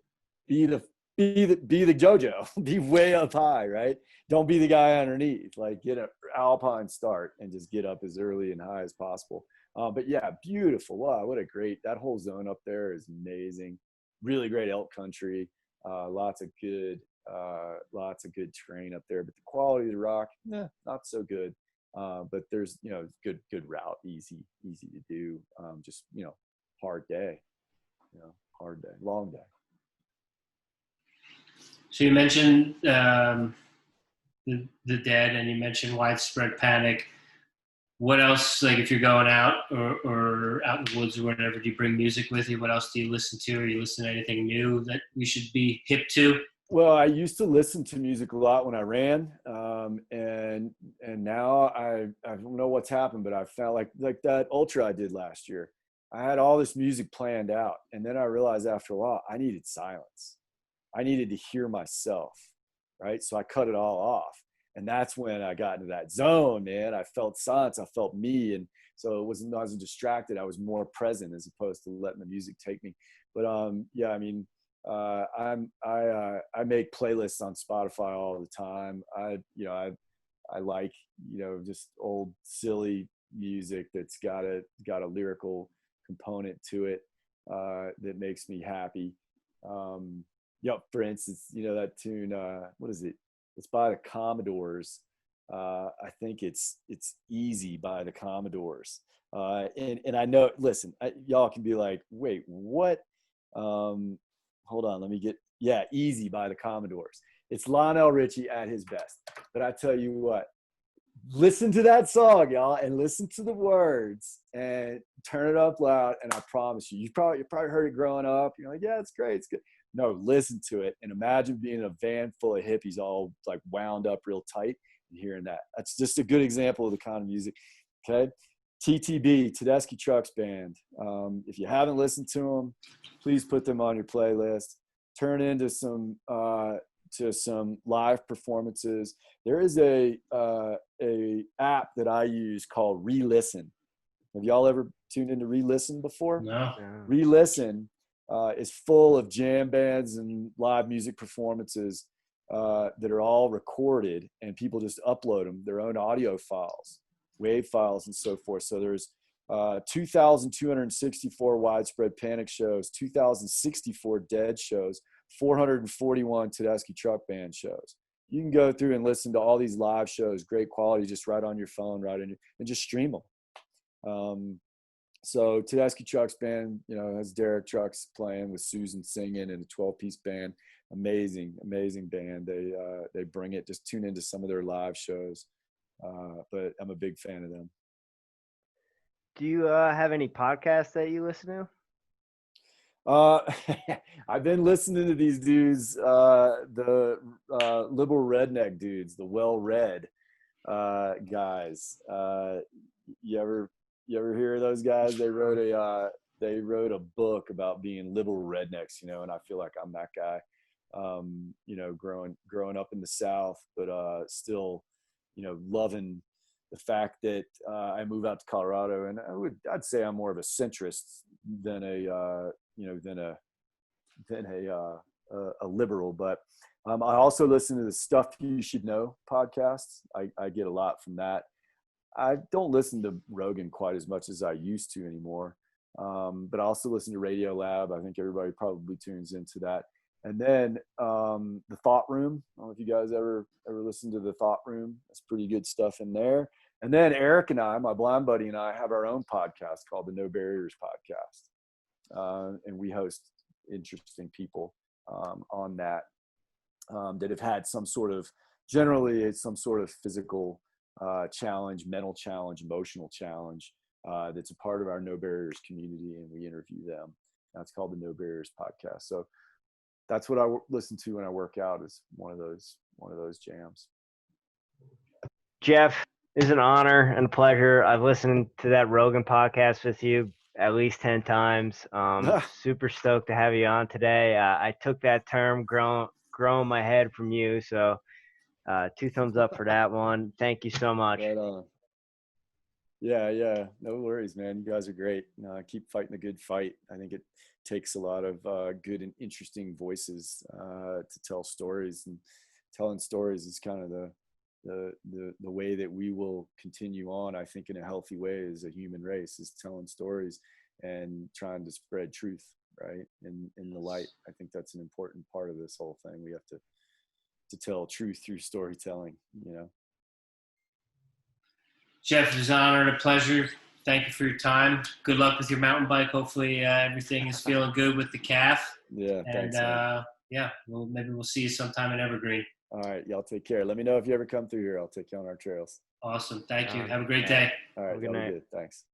be the JoJo, be way up high, right? Don't be the guy underneath. Like, get an alpine start and just get up as early and high as possible. But yeah, beautiful. Wow, what a great, that whole zone up there is amazing. Really great elk country. Lots of good terrain up there. But the quality of the rock, not so good. But there's good route, easy to do. Just hard day. Hard day, long day. So you mentioned the dead, and you mentioned widespread panic. What else, like if you're going out or out in the woods or whatever, do you bring music with you? What else do you listen to? Or you listen to anything new that we should be hip to? Well, I used to listen to music a lot when I ran, and now I don't know what's happened, but I felt like that ultra I did last year. I had all this music planned out, and then I realized after a while I needed silence. I needed to hear myself, right? So I cut it all off. And that's when I got into that zone, man. I felt silence. I felt me. And so I wasn't distracted. I was more present as opposed to letting the music take me. But yeah, I mean, I make playlists on Spotify all the time. I like, just old silly music that's got a lyrical component to it that makes me happy. For instance, that tune, what is it? It's by the Commodores. I think it's Easy by the Commodores. And I know, listen, y'all can be like, wait, what? Hold on, let me get, Easy by the Commodores. It's Lionel Richie at his best. But I tell you what, listen to that song, y'all, and listen to the words and turn it up loud. And I promise you probably heard it growing up. You're like, yeah, it's great, it's good. No, listen to it and imagine being in a van full of hippies all like wound up real tight and hearing that. That's just a good example of the kind of music. Okay. TTB, Tedeschi Trucks Band. If you haven't listened to them, please put them on your playlist. Turn into some live performances. There is a app that I use called Re-Listen. Have y'all ever tuned into Re-Listen before? No. Re-Listen is full of jam bands and live music performances that are all recorded, and people just upload them, their own audio files, wave files, and so forth. So there's 2,264 widespread panic shows, 2,064 dead shows, 441 Tedeschi Truck Band shows. You can go through and listen to all these live shows, great quality, just right on your phone, and just stream them. So Tedeschi Trucks Band, has Derek Trucks playing with Susan singing and a 12-piece band. Amazing band. They bring it. Just tune into some of their live shows. But I'm a big fan of them. Do you have any podcasts that you listen to? I've been listening to these dudes, the liberal redneck dudes, the well-read guys. You ever hear of those guys? They wrote a book about being liberal rednecks, and I feel like I'm that guy. Growing up in the South, but still, loving the fact that I moved out to Colorado, and I'd say I'm more of a centrist than a liberal. But I also listen to the Stuff You Should Know podcasts. I get a lot from that. I don't listen to Rogan quite as much as I used to anymore. But I also listen to Radio Lab. I think everybody probably tunes into that. And then the Thought Room. I don't know if you guys ever listened to the Thought Room. That's pretty good stuff in there. And then Erik and I, my blind buddy, and I have our own podcast called the No Barriers Podcast. And we host interesting people on that that have had some sort of physical challenge, mental challenge, emotional challenge that's a part of our No Barriers community, and we interview them. That's called the No Barriers Podcast. So that's what I listen to when I work out, is one of those jams. Jeff, It's an honor and a pleasure. I've listened to that Rogan podcast with you at least 10 times. Super stoked to have you on today. I took that term growing my head from you. So 2 thumbs up for that one. Thank you so much. Right on. Yeah. No worries, man. You guys are great. Keep fighting the good fight. I think it takes a lot of good and interesting voices to tell stories, and telling stories is kind of the way that we will continue on, I think, in a healthy way as a human race, is telling stories and trying to spread truth, right? In the light. I think that's an important part of this whole thing. We have to tell truth through storytelling, you know. Jeff, it was an honor and a pleasure. Thank you for your time. Good luck with your mountain bike. Hopefully everything is feeling good with the calf. Yeah, and thanks, maybe we'll see you sometime in Evergreen. all right, y'all take care. Let me know if you ever come through here. I'll take you on our trails. Awesome. Thank you. Have a great day. All right, Have a good y'all be night. good. Thanks.